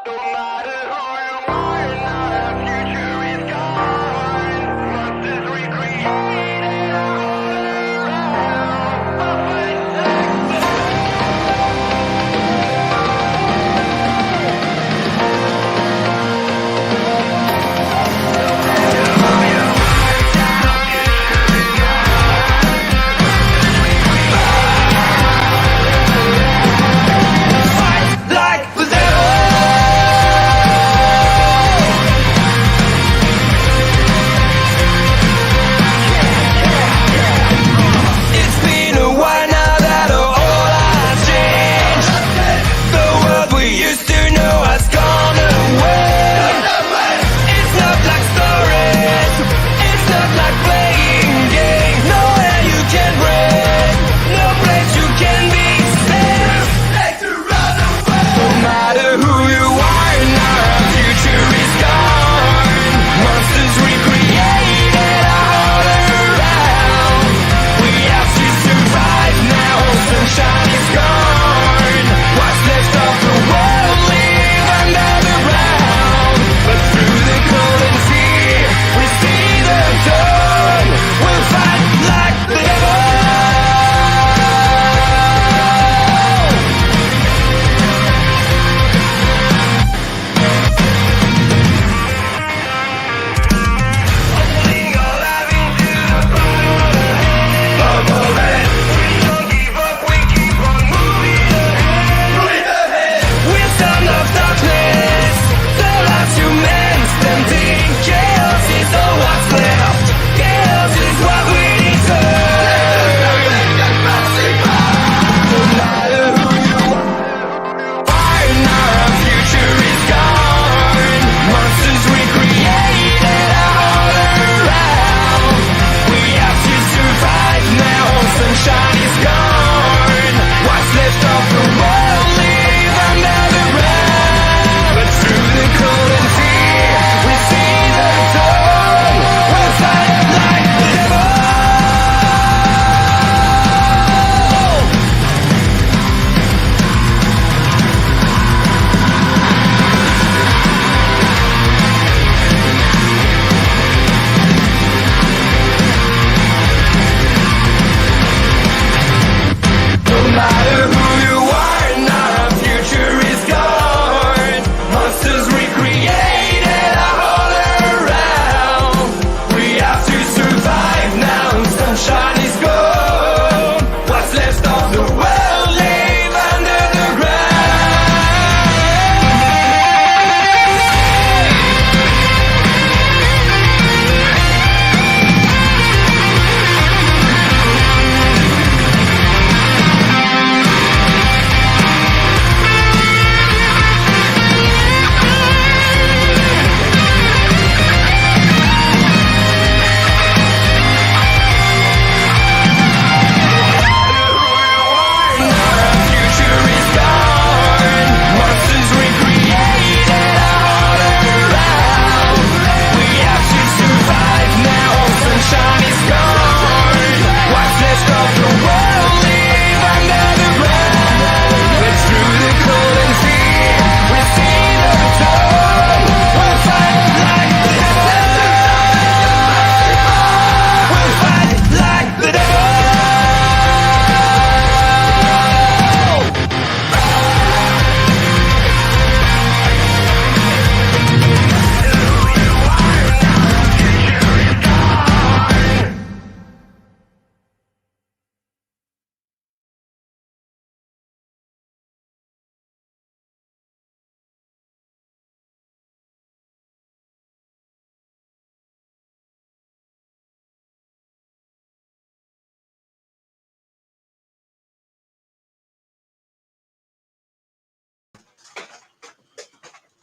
No matter who you are, our future is gone. Monsters recreated all like the It's been a while now that all has changed. The world we used to know has gone away. It's not like stories, it's not like playing games. Nowhere you can break, no place you can be safe. No matter who you are, now our future is gone. Monsters recreated all around. We have to survive now, sunshine is gone. What's left of the world live under the ground. But through the cold and fear, we see the dawn. We'll fight like the devil. Putting our life into the bubble head. We don't give up, we keep on moving ahead. We're son of darkness, the last humans standing. Chaos is all what's left. Chaos is what we deserve. No matter who you are, now our future is gone. Monsters recreated all around. We have to survive now, sunshine is gone. What's left of the world live under the ground. But through the cold and fear, we see the dawn. We'll fight like the devil. No matter who you are, now our future is gone. Monsters recreated all around. We have to survive now, sunshine is gone. What's left of the world live under the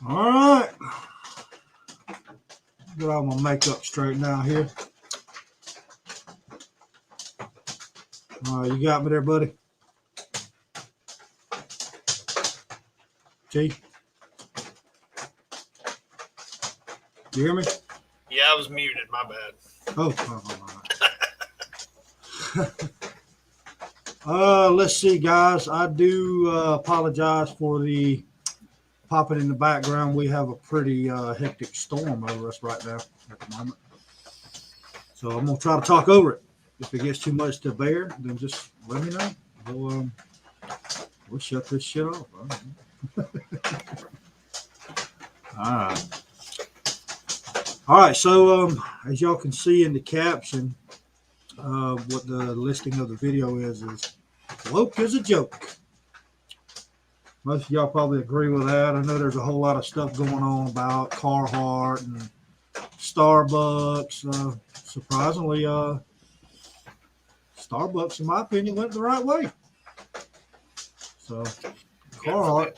All right. Get all my makeup straight now here. All right, you got me there, buddy? G? You hear me? Yeah, I was muted. My bad. Oh, let's see, guys. I do apologize for the popping in the background, we have a pretty hectic storm over us right now at the moment. So I'm gonna try to talk over it. If it gets too much to bear, then just let me know. We'll shut this shit off. All right. So as y'all can see in the caption, what the listing of the video is woke is a joke. Most of y'all probably agree with that. I know there's a whole lot of stuff going on about Carhartt and Starbucks. Surprisingly, Starbucks, in my opinion, went the right way. So, Carhartt,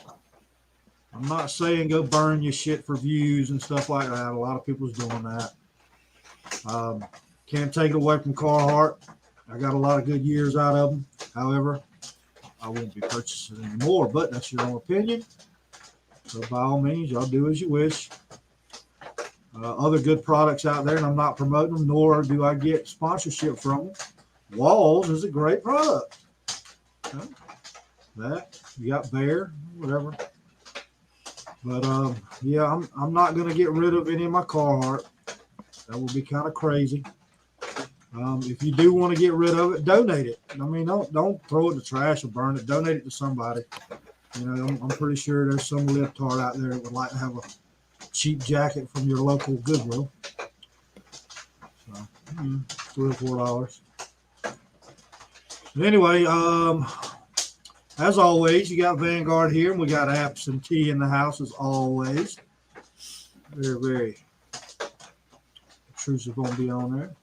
I'm not saying go burn your shit for views and stuff like that. A lot of people's doing that. Can't take it away from Carhartt. I got a lot of good years out of them. However, I won't be purchasing anymore, but that's your own opinion. So by all means, y'all do as you wish. Other good products out there, and I'm not promoting them, nor do I get sponsorship from them. Walls is a great product. Okay. That you got Bear, whatever. But yeah, I'm not gonna get rid of any of my Carhartt. That would be kind of crazy. If you do want to get rid of it, donate it. I mean, don't throw it in the trash or burn it. Donate it to somebody. You know, I'm pretty sure there's some libtard out there that would like to have a cheap jacket from your local Goodwill. So, $3 or $4. But anyway, as always, you got Vanguard here, and we got absentee in the house as always. Very, very obtrusive going to be on there.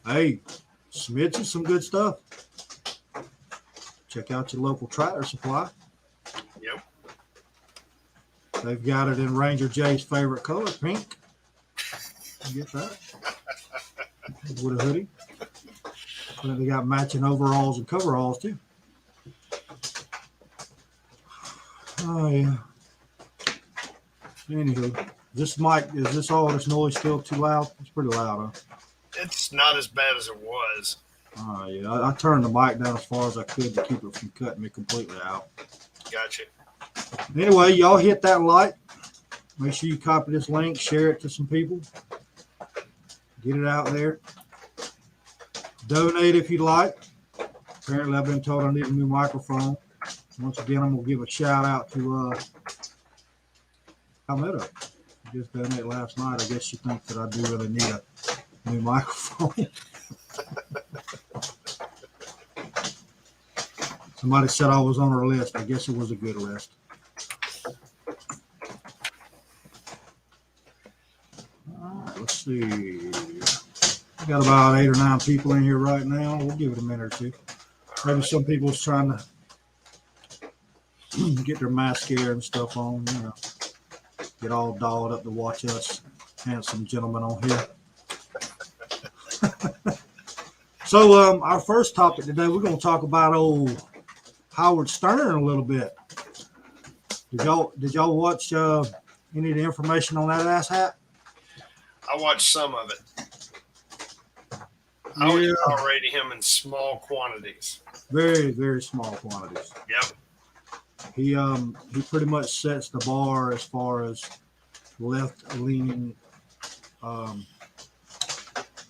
Hey, Smiths is some good stuff. Check out your local Tractor Supply. Yep. They've got it in Ranger Jay's favorite color, pink. You get that? With a hoodie. And they got matching overalls and coveralls too. Oh yeah. Anywho, is this all this noise still too loud? It's pretty loud, huh? It's not as bad as it was. Oh yeah. I turned the mic down as far as I could to keep it from cutting me completely out. Gotcha. Anyway, y'all hit that like. Make sure you copy this link, share it to some people. Get it out there. Donate if you'd like. Apparently, I've been told I need a new microphone. Once again, I'm going to give a shout out to Palmetto. I just donated last night. I guess you think that I do really need a new microphone. Somebody said I was on her list. I guess it was a good list. All right, let's see. We got about 8 or 9 people in here right now. We'll give it a minute or two. Maybe some people's trying to get their mascara and stuff on, you know, get all dolled up to watch us handsome gentlemen on here. So our first topic today, we're going to talk about old Howard Stern a little bit. Did y'all watch any of the information on that asshat? I watched some of it. I would tolerate him in small quantities. Very, very small quantities. Yep. He pretty much sets the bar as far as left-leaning. I'm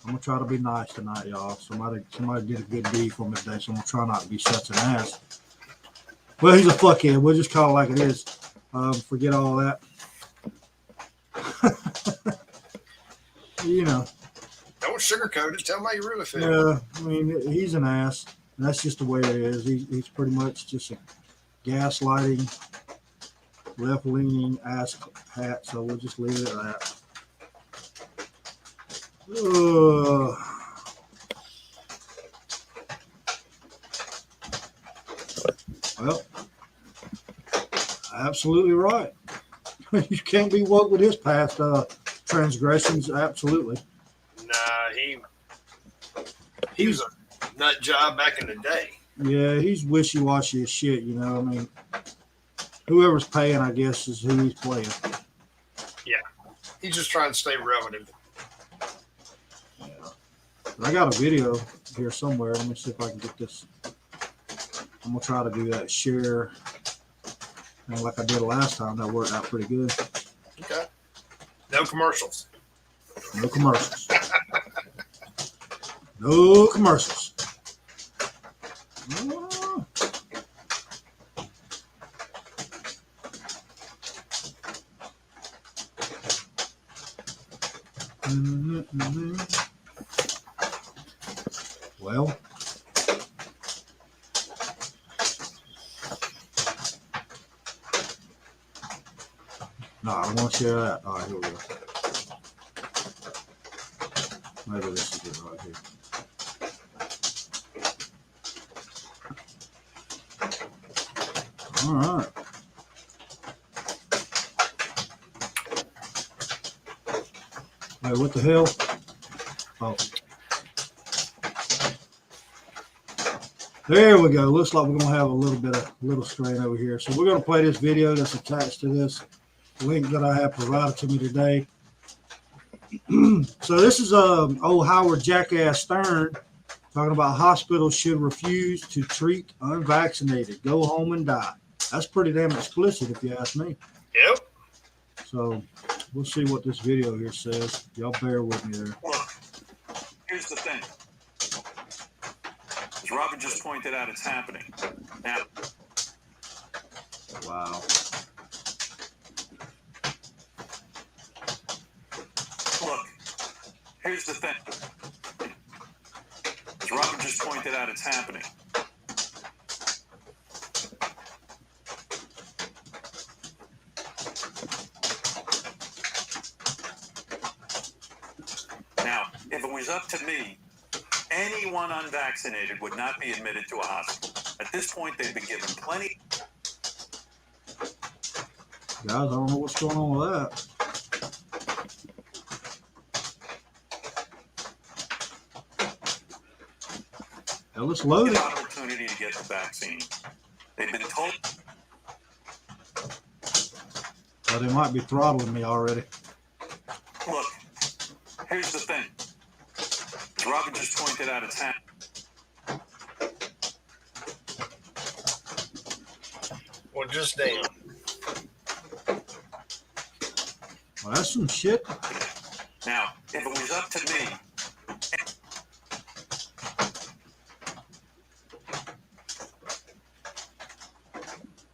gonna try to be nice tonight, y'all. Somebody did a good deed for me today, so I'm gonna try not to be such an ass. Well, he's a fuckhead. We'll just call it like it is. Forget all that. You know. Don't sugarcoat it. Tell me how you really feel. Yeah, I mean, he's an ass. That's just the way it is. He's pretty much just a gaslighting, left-leaning ass hat. So we'll just leave it at that. Well, absolutely right. You can't be woke with his past transgressions. Absolutely. Nah, he was a nut job back in the day. Yeah, he's wishy-washy as shit, you know. I mean, whoever's paying, I guess, is who he's playing. Yeah. He's just trying to stay relevant. Yeah. I got a video here somewhere. Let me see if I can get this. I'm going to try to do that. Share And like I did last time, that worked out pretty good. Okay. No commercials. No commercials. No commercials. Oh. Well, no, I don't want to share that. All right, here we go. Maybe this is it right here. All right. Wait, what the hell? Oh. There we go. Looks like we're going to have a little strain over here. So we're going to play this video that's attached to this link that I have provided to me today. So this is old Howard Jackass Stern talking about hospitals should refuse to treat unvaccinated. Go home and die. That's pretty damn explicit if you ask me. Yep. So we'll see what this video here says. Y'all bear with me there. Look, here's the thing. As Robin just pointed out, it's happening. Now, Wow. look, here's the thing. As Robin just pointed out, it's happening. Now, if it was up to me, anyone unvaccinated would not be admitted to a hospital. At this point, they've been given plenty. Guys, I don't know what's going on with that. Hell, it's loaded. Opportunity to get the vaccine. They've been told. Well, they might be throttling me already. Look, here's the thing. As Robin just pointed out, it's happening. Well, just damn. Well, that's some shit. Now, if it was up to me,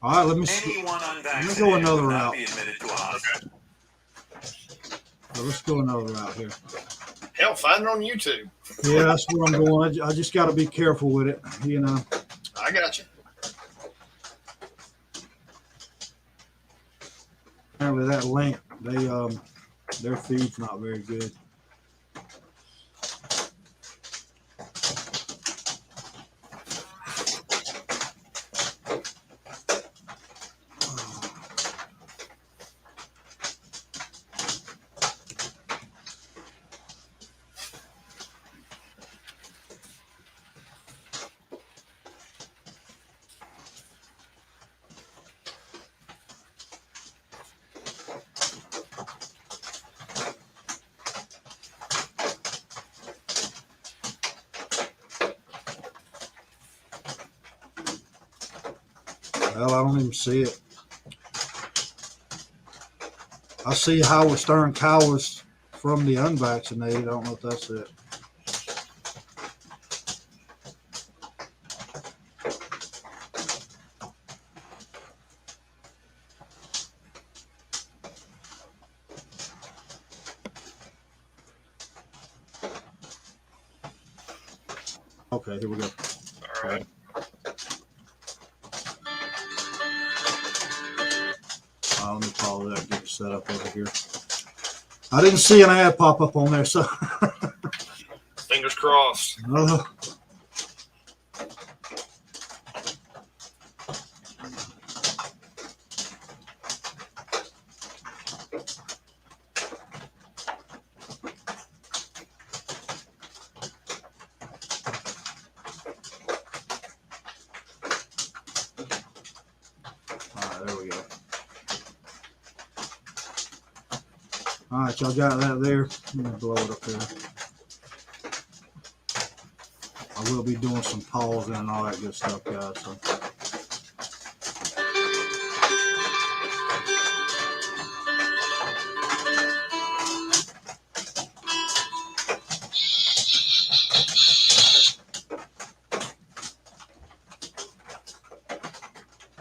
All right, let me see. anyone unvaccinated go another would not route. be admitted to a hospital. Let's go another route here. Hell, find it on YouTube. Yeah, that's where I'm going. I just got to be careful with it, you know. I got you. Apparently, that link, their feed's not very good. Well, I don't even see it. I see Howard Stern cowers from the unvaccinated. I don't know if that's it. Okay, here we go. All right. Let me follow that, get it set up over here. I didn't see an ad pop up on there, so. Fingers crossed. All right, there we go. All right, y'all got that there. Let me blow it up there. I will be doing some pausing and all that good stuff, guys. So.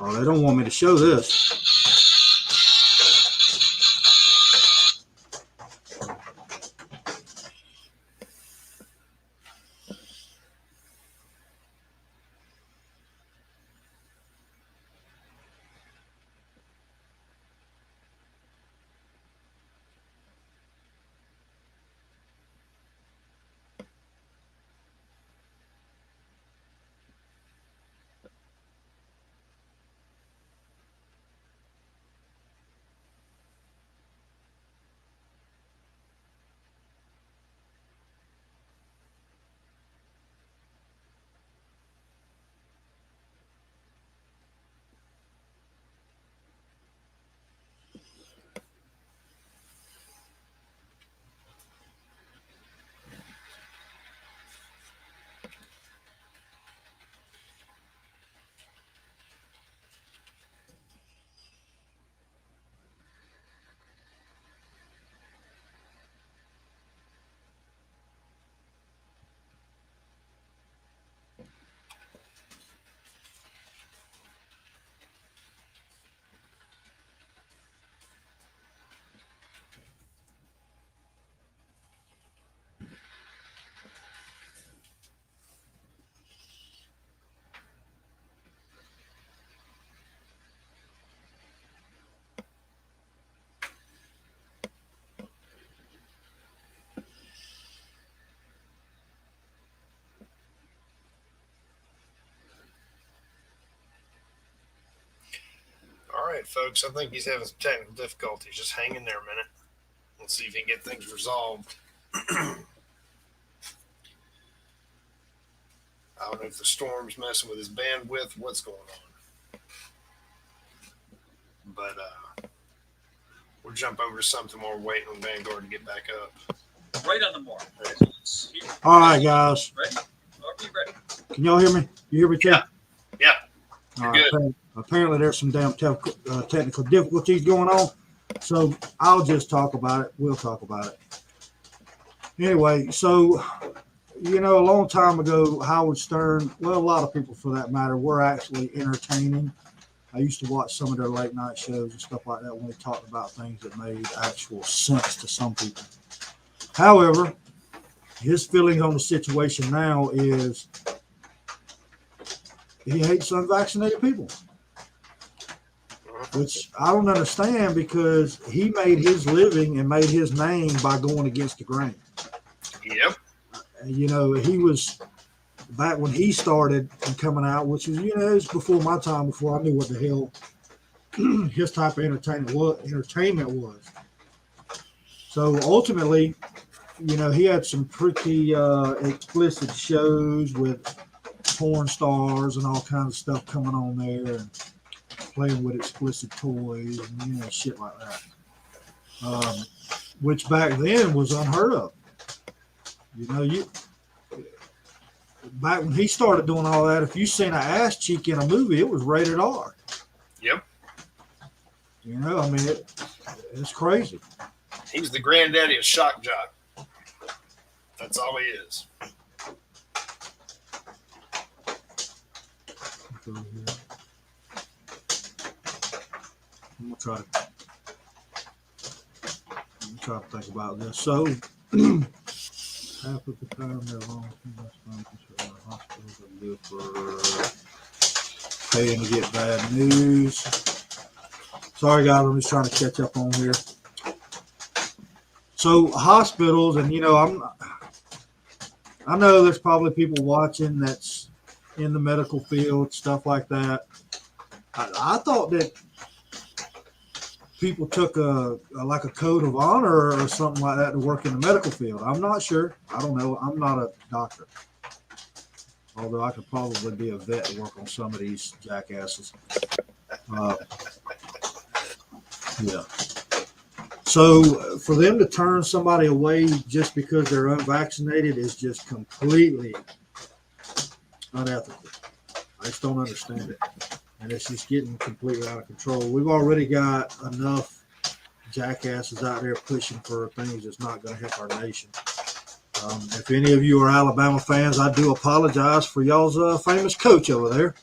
Oh, they don't want me to show this. All right, folks. I think he's having some technical difficulties. Just hang in there a minute. Let's see if he can get things resolved. I don't know if the storm's messing with his bandwidth, what's going on. But we'll jump over to something while we're waiting on Vanguard to get back up. Right on the mark. All right, guys. Ready? Are we ready? Can y'all hear me? You hear me, Chad? Yeah. All You're right, apparently there's some damn technical difficulties going on. So I'll just talk about it. We'll talk about it. Anyway, so, you know, a long time ago, Howard Stern, well, a lot of people for that matter, were actually entertaining. I used to watch some of their late night shows and stuff like that when they talked about things that made actual sense to some people. However, his feelings on the situation now is he hates unvaccinated people, which I don't understand because he made his living and made his name by going against the grain. Yep. You know, he was back when he started and coming out, which was, you know, it was before my time, before I knew what the hell his type of entertainment was. So ultimately, you know, he had some pretty explicit shows with porn stars and all kinds of stuff coming on there and playing with explicit toys and, you know, shit like that. Which back then was unheard of. You know, back when he started doing all that, if you seen an ass cheek in a movie, it was rated R. Yep. You know, I mean, it's crazy. He's the granddaddy of shock jock. That's all he is. I'm gonna try to think about this. So half of the time they're wrong. Hospitals are good for paying to get bad news. Sorry guys, I'm just trying to catch up on here. So hospitals, and you know, I know there's probably people watching that's in the medical field, stuff like that. I thought that people took a code of honor or something like that to work in the medical field. I'm not sure. I don't know. I'm not a doctor. Although I could probably be a vet and work on some of these jackasses. Yeah. So for them to turn somebody away just because they're unvaccinated is just completely unethical. I just don't understand it. And it's just getting completely out of control. We've already got enough jackasses out there pushing for things that's not going to help our nation. If any of you are Alabama fans, I do apologize for y'all's famous coach over there.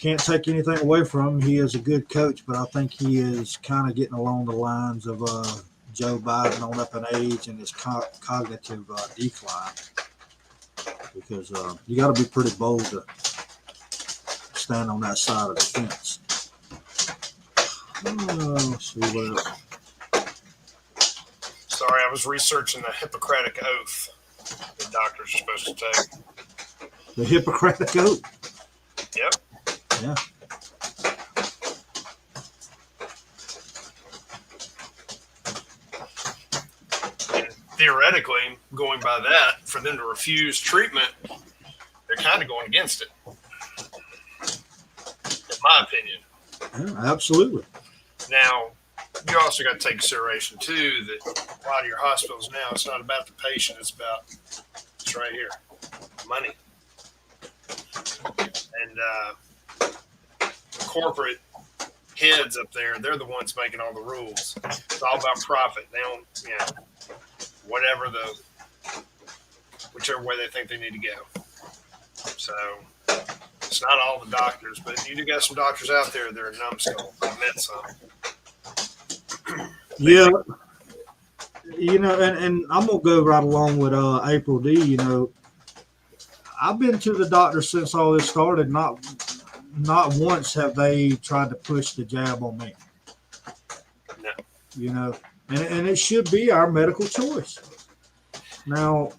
can't take anything away from him. He is a good coach, but I think he is kind of getting along the lines of Joe Biden on up in age and his cognitive decline. Because you got to be pretty bold to stand on that side of the fence. Let's see what else. Sorry, I was researching the Hippocratic Oath that doctors are supposed to take. The Hippocratic Oath. Yep. Yeah. And theoretically, going by that, for them to refuse treatment, they're kind of going against it. In my opinion. Yeah, absolutely. Now, you also got to take consideration, too, that a lot of your hospitals now, it's not about the patient, it's right here, money. And corporate heads up there, they're the ones making all the rules. It's all about profit. They don't, whichever way they think they need to go. So it's not all the doctors, but you do got some doctors out there that are numbskulls. I met some. Yeah. And I'm going to go right along with April D. I've been to the doctor since all this started. Not once have they tried to push the jab on me. No. And it should be our medical choice. Now,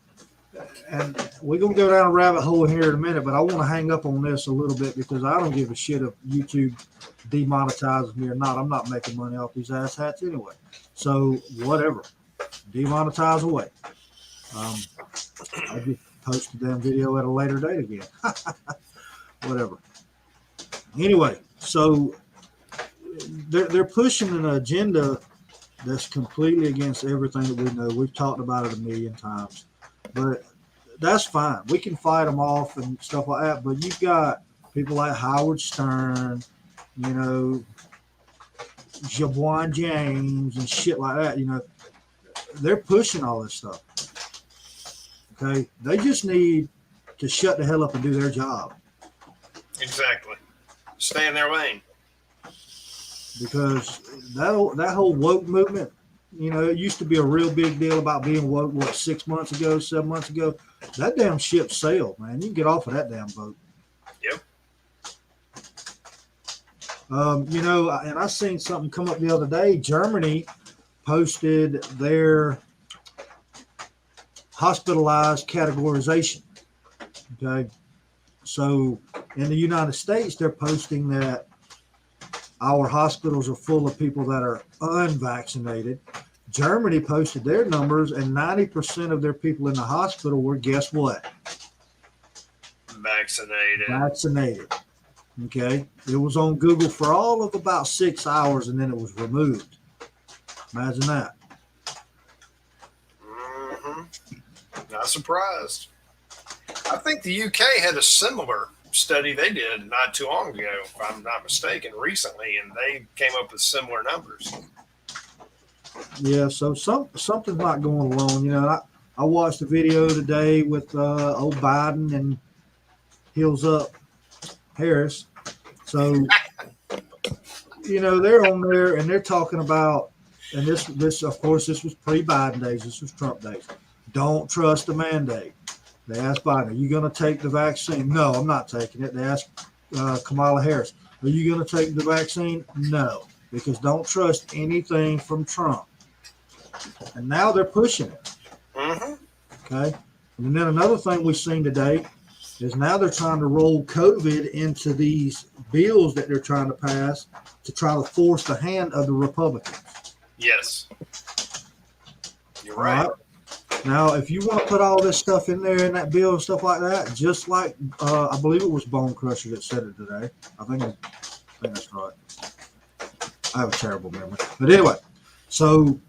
and we're going to go down a rabbit hole here in a minute, but I want to hang up on this a little bit because I don't give a shit if YouTube demonetizes me or not. I'm not making money off these ass hats anyway. So whatever. Demonetize away. I just post the damn video at a later date again. Whatever. Anyway, so they're pushing an agenda that's completely against everything that we know. We've talked about it a million times. But that's fine. We can fight them off and stuff like that. But you've got people like Howard Stern, Jabwan James and shit like that. They're pushing all this stuff. Okay? They just need to shut the hell up and do their job. Exactly. Stay in their lane. Because that whole woke movement, it used to be a real big deal about being woke, 6 months ago, 7 months ago. That damn ship sailed, man. You can get off of that damn boat. Yep. And I seen something come up the other day. Germany posted their hospitalized categorization. Okay. So in the United States, they're posting that our hospitals are full of people that are unvaccinated. Germany posted their numbers, and 90% of their people in the hospital were, guess what? Vaccinated. Okay. It was on Google for all of about 6 hours, and then it was removed. Imagine that. Mm-hmm. Not surprised. I think the UK had a similar study they did not too long ago, if I'm not mistaken, recently, and they came up with similar numbers. Yeah, so something's not going along. I watched a video today with old Biden and Heels Up Harris. So, they're on there and they're talking about, and this of course, this was pre-Biden days. This was Trump days. Don't trust the mandate. They asked Biden, are you going to take the vaccine? No, I'm not taking it. They asked Kamala Harris, are you going to take the vaccine? No, because don't trust anything from Trump. And now they're pushing it. Mm-hmm. Okay. And then another thing we've seen today is now they're trying to roll COVID into these bills that they're trying to pass to try to force the hand of the Republicans. Yes. You're right. Now, if you want to put all this stuff in there in that bill and stuff like that, just like I believe it was Bone Crusher that said it today. I think that's right. I have a terrible memory. But anyway, so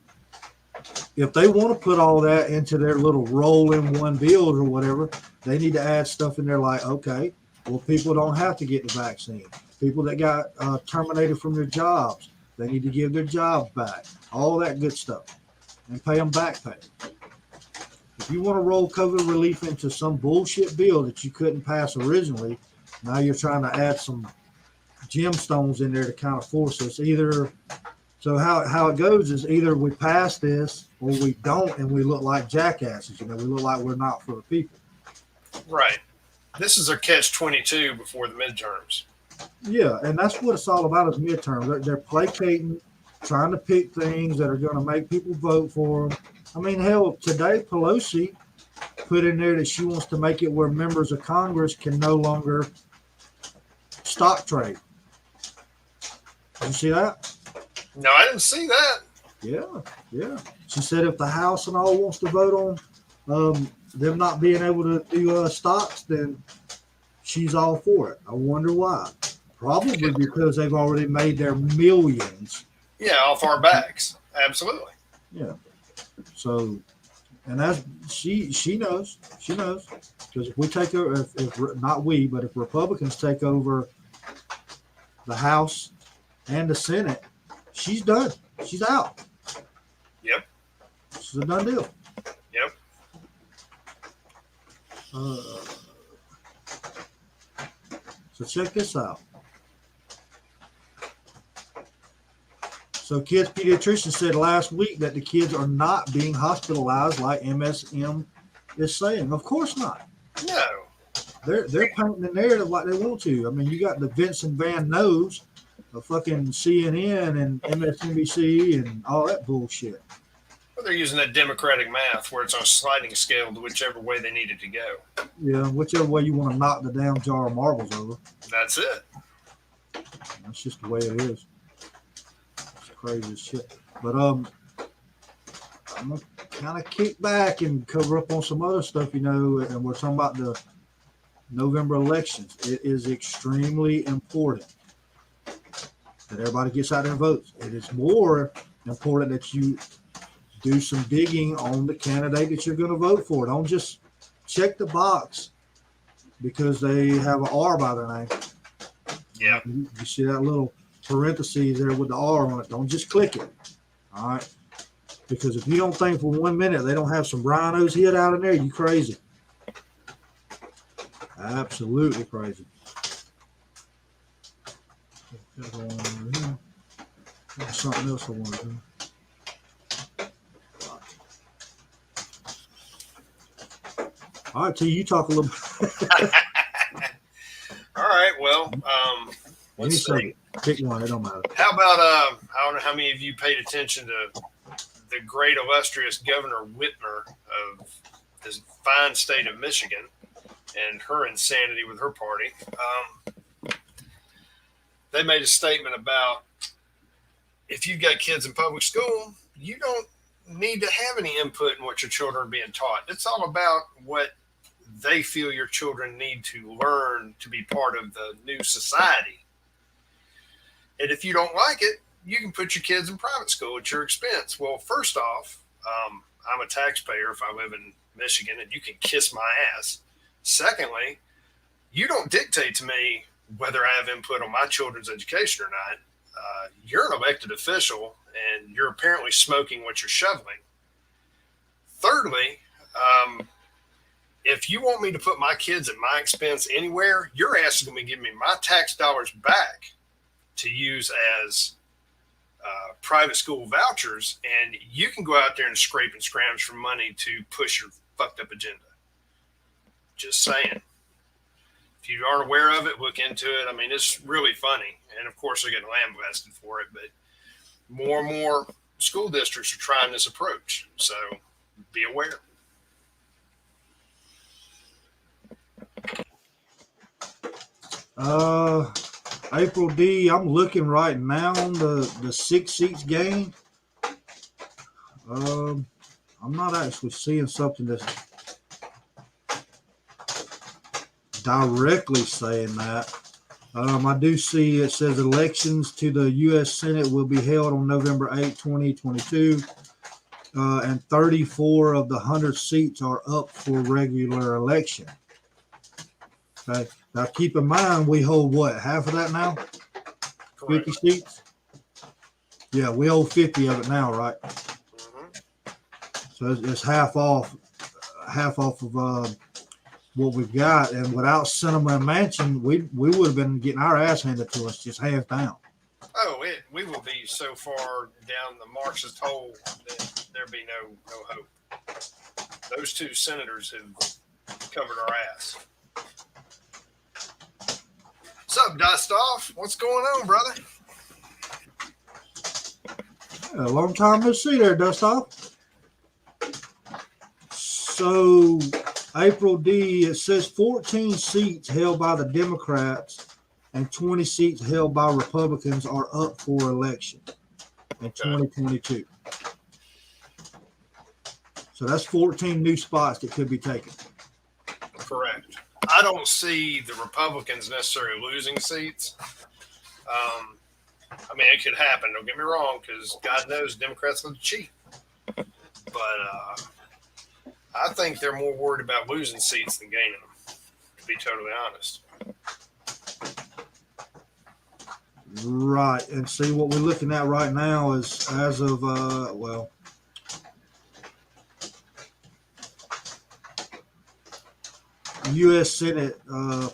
if they want to put all that into their little roll-in-one bill or whatever, they need to add stuff in there like, okay, well, people don't have to get the vaccine. People that got terminated from their jobs, they need to give their jobs back. All that good stuff. And pay them back pay. If you want to roll COVID relief into some bullshit bill that you couldn't pass originally, now you're trying to add some gemstones in there to kind of force us either. So how it goes is either we pass this or we don't, and we look like jackasses. We look like we're not for the people. Right. This is their catch-22 before the midterms. Yeah, and that's what it's all about is midterms. They're placating, trying to pick things that are going to make people vote for them. I mean, hell, today Pelosi put in there that she wants to make it where members of Congress can no longer stock trade. Did you see that? No, I didn't see that. Yeah. She said if the House and all wants to vote on them not being able to do stocks, then she's all for it. I wonder why. Probably because they've already made their millions. Yeah, off our backs. Absolutely. Yeah. So, and that's she knows. She knows because if we take over, if not we, but if Republicans take over the House and the Senate, she's done. She's out. Yep. It's a done deal. Yep. So check this out. So kids pediatrician said last week that the kids are not being hospitalized like MSM is saying. Of course not. No. They're painting the narrative like they want to. I mean, you got the Vincent Van Noes of fucking CNN and MSNBC and all that bullshit. Well, they're using that democratic math where it's on a sliding scale to whichever way they need it to go. Yeah, whichever way you want to knock the damn jar of marbles over. That's it. That's just the way it is. It's crazy as shit. But I'm gonna kind of kick back and cover up on some other stuff, and we're talking about the November elections. It is extremely important that everybody gets out there and votes. It is more important that you do some digging on the candidate that you're going to vote for. Don't just check the box because they have an R by their name. Yeah. You see that little parentheses there with the R on it. Don't just click it. All right. Because if you don't think for 1 minute they don't have some rhinos hid out in there, you crazy. Absolutely crazy. There's something else I want to do. All right, T, you talk a little bit. All right. Well, let's Any see. second. Pick one. It don't matter. How about I don't know how many of you paid attention to the great illustrious Governor Whitmer of this fine state of Michigan and her insanity with her party. They made a statement about if you've got kids in public school, you don't need to have any input in what your children are being taught. It's all about what they feel your children need to learn to be part of the new society. And if you don't like it, you can put your kids in private school at your expense. Well, first off, I'm a taxpayer if I live in Michigan, and you can kiss my ass. Secondly, you don't dictate to me whether I have input on my children's education or not. You're an elected official, and you're apparently smoking what you're shoveling. Thirdly, if you want me to put my kids at my expense anywhere, your ass is going to be giving me my tax dollars back to use as private school vouchers, and you can go out there and scrape and scrounge for money to push your fucked up agenda. Just saying. If you aren't aware of it, look into it. I mean, it's really funny. And of course, they're getting lambasted for it, but more and more school districts are trying this approach. So be aware. April D, I'm looking right now on the 6 seats game. I'm not actually seeing something that's directly saying that. I do see it says elections to the U.S. Senate will be held on November 8, 2022, and 34 of the 100 seats are up for regular election. Okay. Now, keep in mind, we hold what, half of that now? Correct. 50 seats? Yeah, we hold 50 of it now, right? Mm-hmm. So it's half off of what we've got. And without Cinema and Mansion, we would have been getting our ass handed to us just hands down. Oh, we will be so far down the Marxist hole that there'll be no hope. Those two senators have covered our ass. What's up, Dust Off? What's going on, brother? A long time no see there, Dust Off. So, April D, it says 14 seats held by the Democrats and 20 seats held by Republicans are up for election in 2022. So that's 14 new spots that could be taken. Correct. I don't see the Republicans necessarily losing seats. I mean, it could happen. Don't get me wrong, because God knows Democrats are cheap. But I think they're more worried about losing seats than gaining them, to be totally honest. Right. And see, what we're looking at right now is as of, U.S. Senate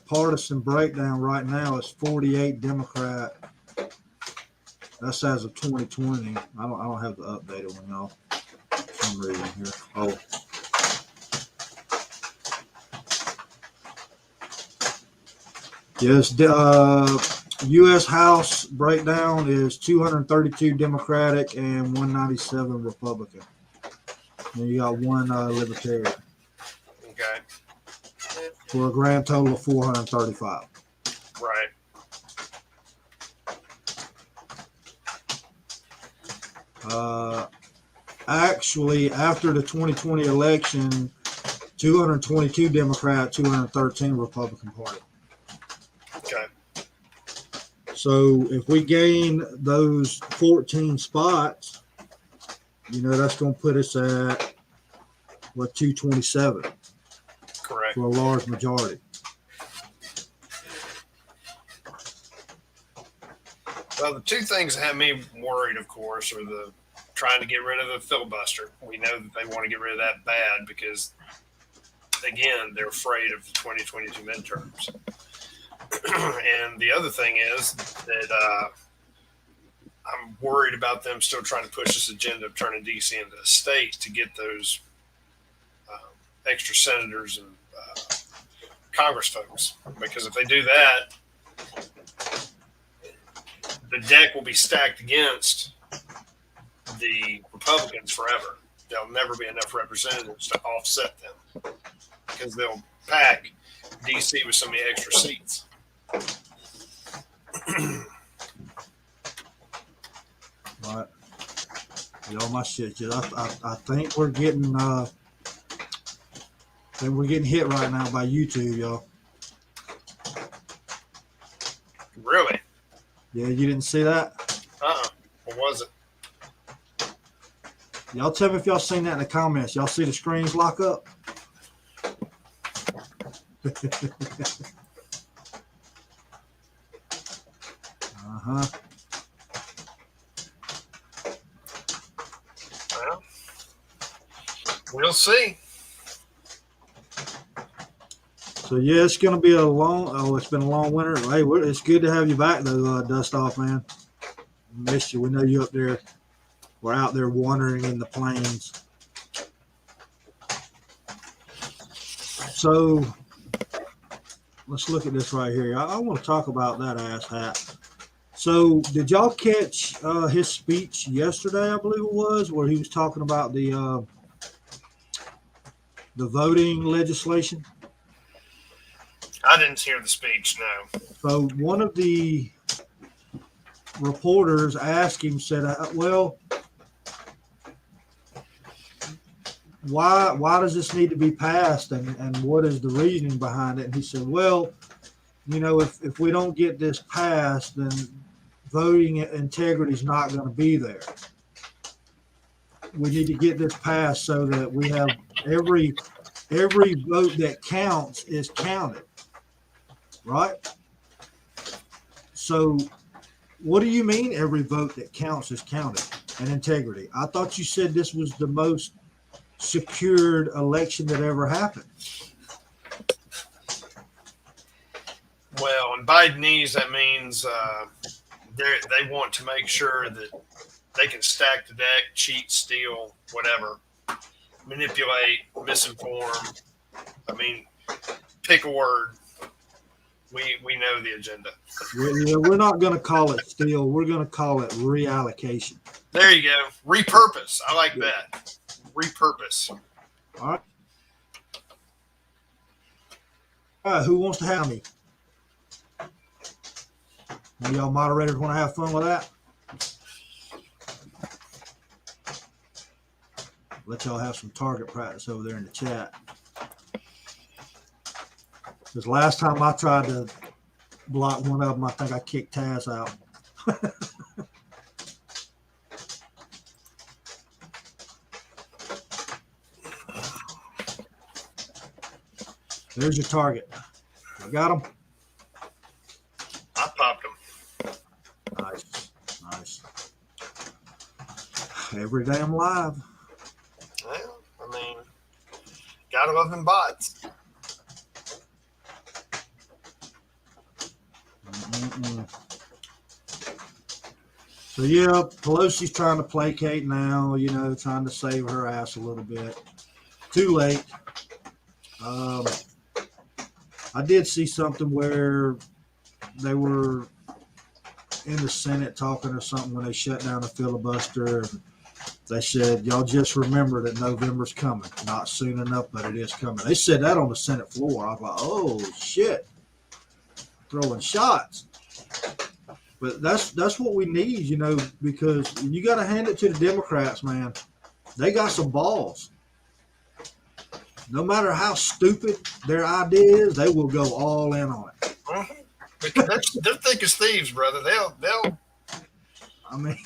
partisan breakdown right now is 48 Democrat. That's as of 2020. I don't have the updated one, y'all. For some reason here. Oh. Yes, U.S. House breakdown is 232 Democratic and 197 Republican. And you got one Libertarian. Okay. For a grand total of 435. Right. Actually, after the 2020 election, 222 Democrat, 213 Republican Party. Okay. So if we gain those 14 spots, that's going to put us at, 227 Correct. for a large majority. Well, the two things that have me worried, of course, are the trying to get rid of the filibuster. We know that they want to get rid of that bad because, again, they're afraid of the 2022 midterms. And the other thing is that I'm worried about them still trying to push this agenda of turning D.C. into a state to get those extra senators and Congress folks. Because if they do that, the deck will be stacked against the Republicans forever. There'll never be enough representatives to offset them because they'll pack D.C. with so many extra seats. Right. Y'all, my shit. I think we're getting hit right now by YouTube, y'all. Really? Yeah, you didn't see that? What was it? Y'all tell me if y'all seen that in the comments. Y'all see the screens lock up? Uh-huh. Well, we'll see. So yeah, it's gonna be it's been a long winter. Hey, it's good to have you back though, Dust Off, man. Missed you. We know you up there. We're out there wandering in the plains. So let's look at this right here. I want to talk about that ass hat. So did y'all catch his speech yesterday? I believe it was, where he was talking about the voting legislation. I didn't hear the speech, no. So one of the reporters asked him, said, well, why does this need to be passed and what is the reasoning behind it? And he said, well, if we don't get this passed, then voting integrity is not going to be there. We need to get this passed so that we have every vote that counts is counted. Right? So what do you mean every vote that counts is counted and integrity? I thought you said this was the most secured election that ever happened. Well, and Bidenese, that means they want to make sure that they can stack the deck, cheat, steal, whatever, manipulate, misinform. I mean, pick a word. We know the agenda. We're not going to call it steal. We're going to call it reallocation. There you go. Repurpose. I like that. Repurpose. All right. All right. Who wants to have me? One of y'all moderators want to have fun with that? Let y'all have some target practice over there in the chat. Because last time I tried to block one of them, I think I kicked Taz out. There's your target. I got him. I popped them. Nice. Nice. Every day I'm live. Well, I mean, gotta love them bots. Mm-mm. So yeah, Pelosi's trying to placate now, trying to save her ass a little bit. Too late. I did see something where they were in the Senate talking or something when they shut down the filibuster. And they said, y'all just remember that November's coming. Not soon enough, but it is coming. They said that on the Senate floor. I was like, oh, shit. Throwing shots. But that's what we need, because you got to hand it to the Democrats, man. They got some balls. No matter how stupid their idea is, they will go all in on it. Mm-hmm. Because they're thick as thieves, brother. They'll. I mean,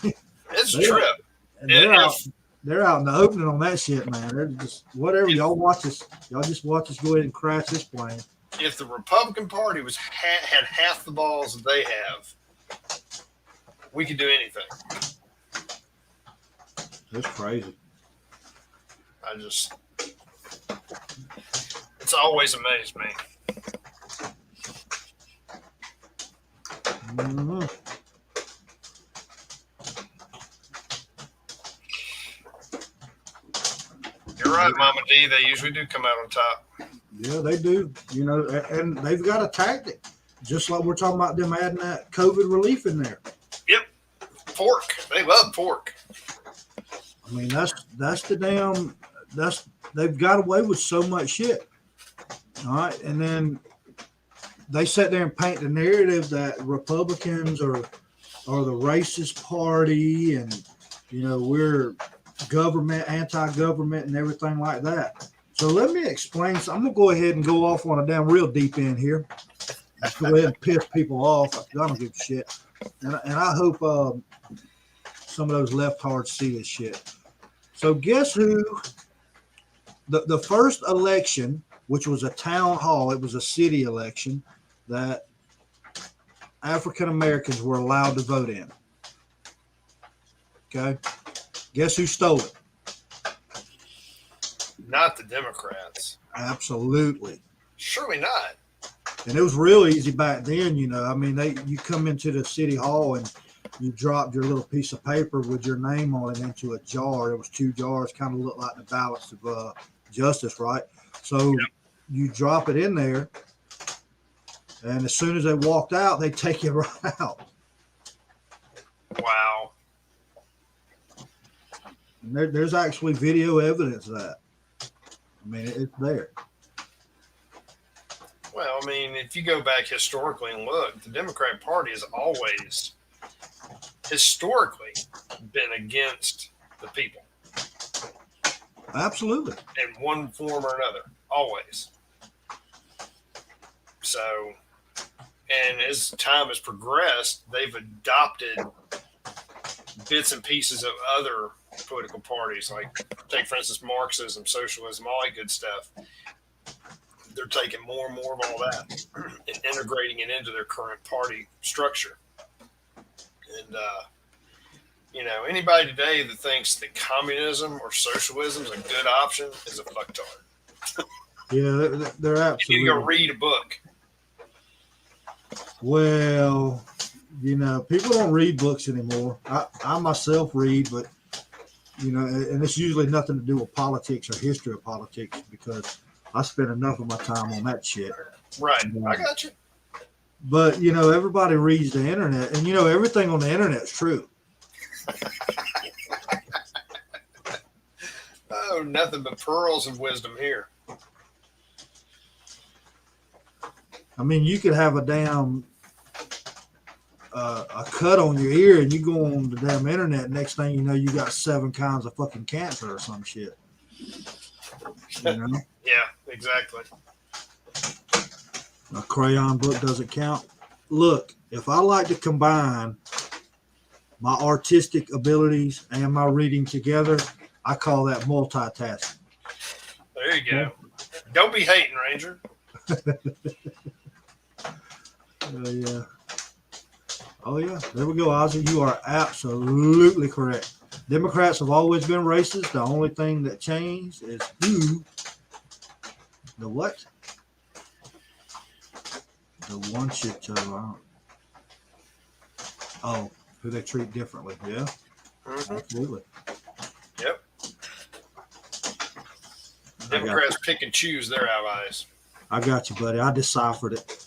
It's a trip. They're out in the opening on that shit, man. They're just whatever. Y'all watch us. Y'all just watch us go ahead and crash this plane. If the Republican Party had half the balls that they have, we could do anything. That's crazy. It's always amazed me. Mm-hmm. You're right, Mama D. They usually do come out on top. Yeah, they do. And they've got a tactic, just like we're talking about them adding that COVID relief in there. Yep, pork. They love pork. I mean, they've got away with so much shit. All right, and then they sit there and paint the narrative that Republicans are the racist party, and we're government, anti-government, and everything like that. So let me explain. So I'm gonna go ahead and go off on a damn real deep end here. Just go ahead and piss people off. I don't give a shit, and I hope some of those leftards see this shit. So guess who? The first election, which was a town hall, it was a city election that African Americans were allowed to vote in. Okay, guess who stole it? Not the Democrats. Absolutely. Surely not. And it was real easy back then, I mean, you come into the city hall and you dropped your little piece of paper with your name on it into a jar. It was 2 jars, kind of looked like the balance of justice, right? So you drop it in there, and as soon as they walked out, they take it right out. Wow. And there's actually video evidence of that. I mean, it's there. Well, I mean, if you go back historically and look, the Democrat Party has always historically been against the people. Absolutely. In one form or another. Always. So, and as time has progressed, they've adopted bits and pieces of other political parties, like take, for instance, Marxism, socialism, all that good stuff. They're taking more and more of all that and integrating it into their current party structure. And, anybody today that thinks that communism or socialism is a good option is a fucktard. Yeah, they're absolutely. You need to go read a book. Well, people don't read books anymore. I myself read, but and it's usually nothing to do with politics or history of politics because I spend enough of my time on that shit. Right. Yeah. I got you. But everybody reads the internet, and everything on the internet is true. Oh, nothing but pearls of wisdom here. I mean, you could have a damn a cut on your ear, and you go on the damn internet. Next thing you know, you got 7 kinds of fucking cancer or some shit. Yeah, exactly. A crayon book doesn't count. Look, if I like to combine my artistic abilities and my reading together, I call that multitasking. There you go. Don't be hating, Ranger. Yeah. Oh, yeah. There we go, Ozzy. You are absolutely correct. Democrats have always been racist. The only thing that changed is who, the what? The one shit show. Oh, who they treat differently. Yeah, absolutely. Yep. Democrats pick and choose their allies. I got you, buddy. I deciphered it.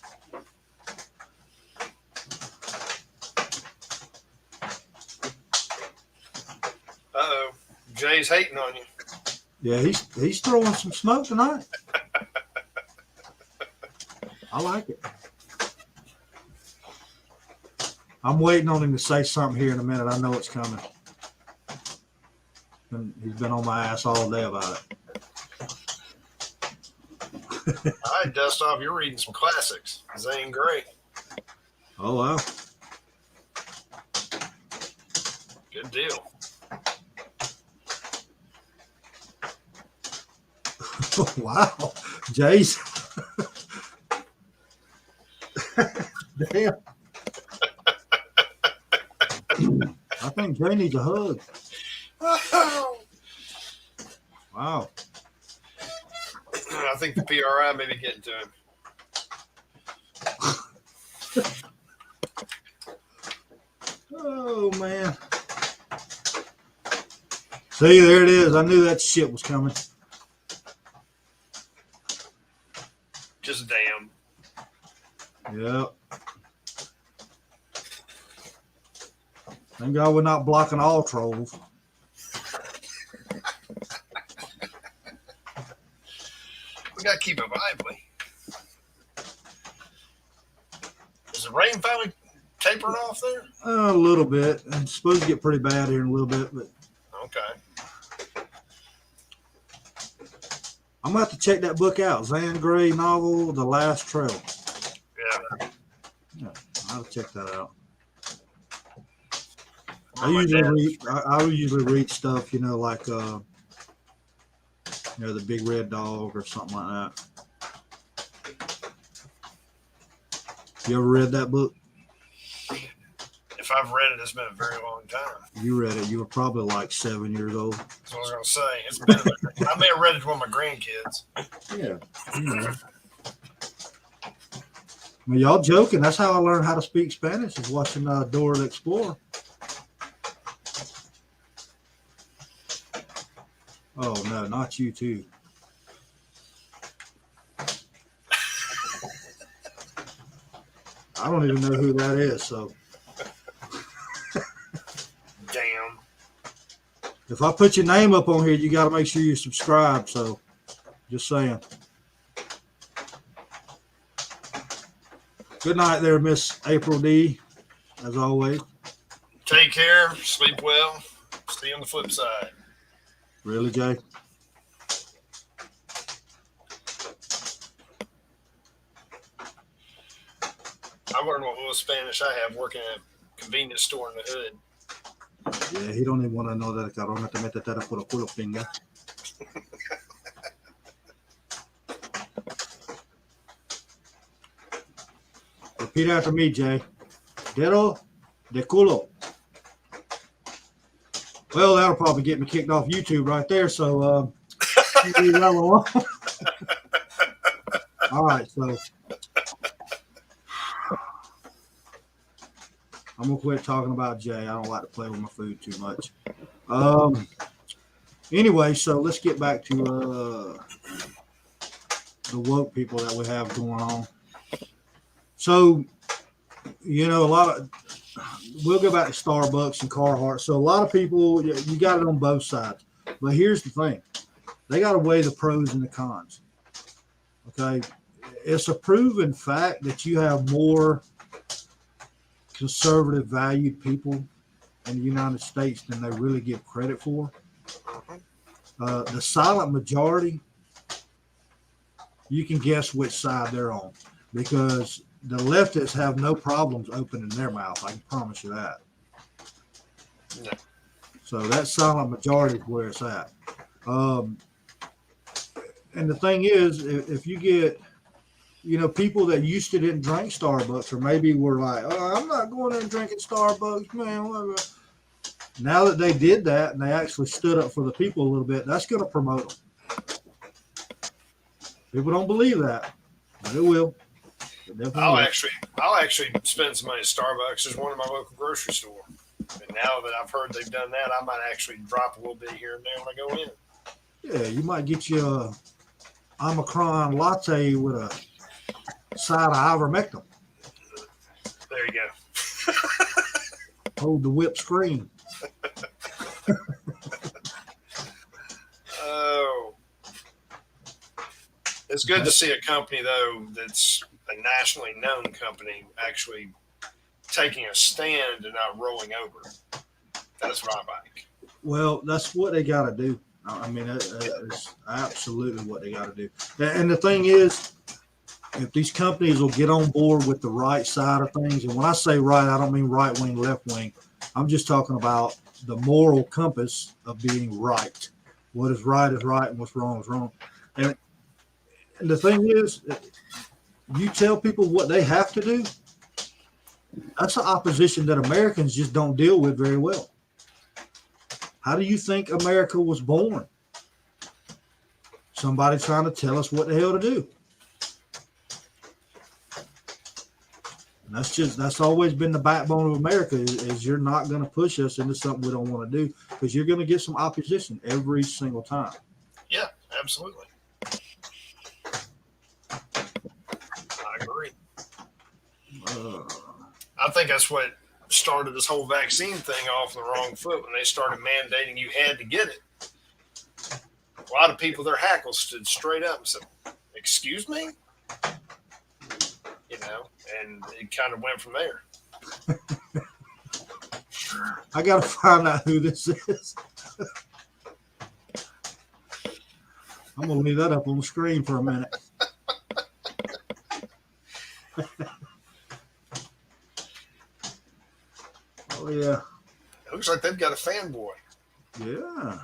Uh-oh. Jay's hating on you. Yeah, he's throwing some smoke tonight. I like it. I'm waiting on him to say something here in a minute. I know it's coming. And he's been on my ass all day about it. All right, dust off. You're reading some classics. Zane Grey. Oh, wow. Good deal. Wow. Jace. Damn. I think Jay needs a hug. Wow. I think the PRI may be getting to him. Oh, man. See, there it is. I knew that shit was coming. Just damn. Yep. Thank God we're not blocking all trolls. We got to keep it lively. Is the rain finally tapering off there? A little bit. It's supposed to get pretty bad here in a little bit, but Okay. I'm going to have to check that book out. Zan Grey novel, The Last Trail. Yeah. Yeah, I'll check that out. My dad- I usually read stuff, like the Big Red Dog or something like that. You ever read that book? If I've read it, it's been a very long time. You read it. You were probably like 7 years old. That's what I was going to say. It's been. I may have read it to one of my grandkids. Yeah. Well, y'all joking. That's how I learned how to speak Spanish, is watching Dora the Explorer. Oh, no, not you, too. I don't even know who that is, so. Damn. If I put your name up on here, you got to make sure you subscribe, so just saying. Good night there, Miss April D, as always. Take care. Sleep well. See you on the flip side. Really, Jay? I learned what little Spanish I have working at a convenience store in the hood. Yeah, he don't even want to know that cabrón te mete tera por el culo, pinga. Repeat after me, Jay. Dedo de culo. Well, that'll probably get me kicked off YouTube right there, so leave that one alone. All right, so I'm gonna quit talking about Jay. I don't like to play with my food too much. Anyway, so let's get back to the woke people that we have going on. So, you know, we'll go back to Starbucks and Carhartt. So a lot of people, you got it on both sides. But here's the thing. They got to weigh the pros and the cons. Okay. It's a proven fact that you have more conservative valued people in the United States than they really give credit for. The silent majority, you can guess which side they're on, because the leftists have no problems opening their mouth. I can promise you that. No. So that silent majority is where it's at. And the thing is, if you get, you know, people that used to didn't drink Starbucks, or maybe were like, oh, I'm not going in and drinking Starbucks, man. Now that they did that and they actually stood up for the people a little bit, that's going to promote them. People don't believe that, but it will. I'll actually spend some money at Starbucks. There's one in my local grocery store. And now that I've heard they've done that, I might actually drop a little bit here and there when I go in. Yeah, you might get you a Omicron latte with a side of ivermectin. There you go. Hold the whipped cream. Oh. It's good to see a company, though, that's a nationally known company actually taking a stand and not rolling over. That's what I like. Well, that's what they got to do. I mean, it's absolutely what they got to do. And the thing is, if these companies will get on board with the right side of things, and when I say right, I don't mean right wing, left wing. I'm just talking about the moral compass of being right. What is right, and what's wrong is wrong. And the thing is, you tell people what they have to do, that's an opposition that Americans just don't deal with very well. How do you think America was born? Somebody trying to tell us what the hell to do. And that's always been the backbone of America is you're not going to push us into something we don't want to do, because you're going to get some opposition every single time. Yeah, absolutely. I agree. I think that's what started this whole vaccine thing off on the wrong foot when they started mandating you had to get it. A lot of people, their hackles stood straight up and said, "Excuse me?" You know, and it kind of went from there. I got to find out who this is. I'm going to leave that up on the screen for a minute. Oh, yeah. It looks like they've got a fanboy. Yeah.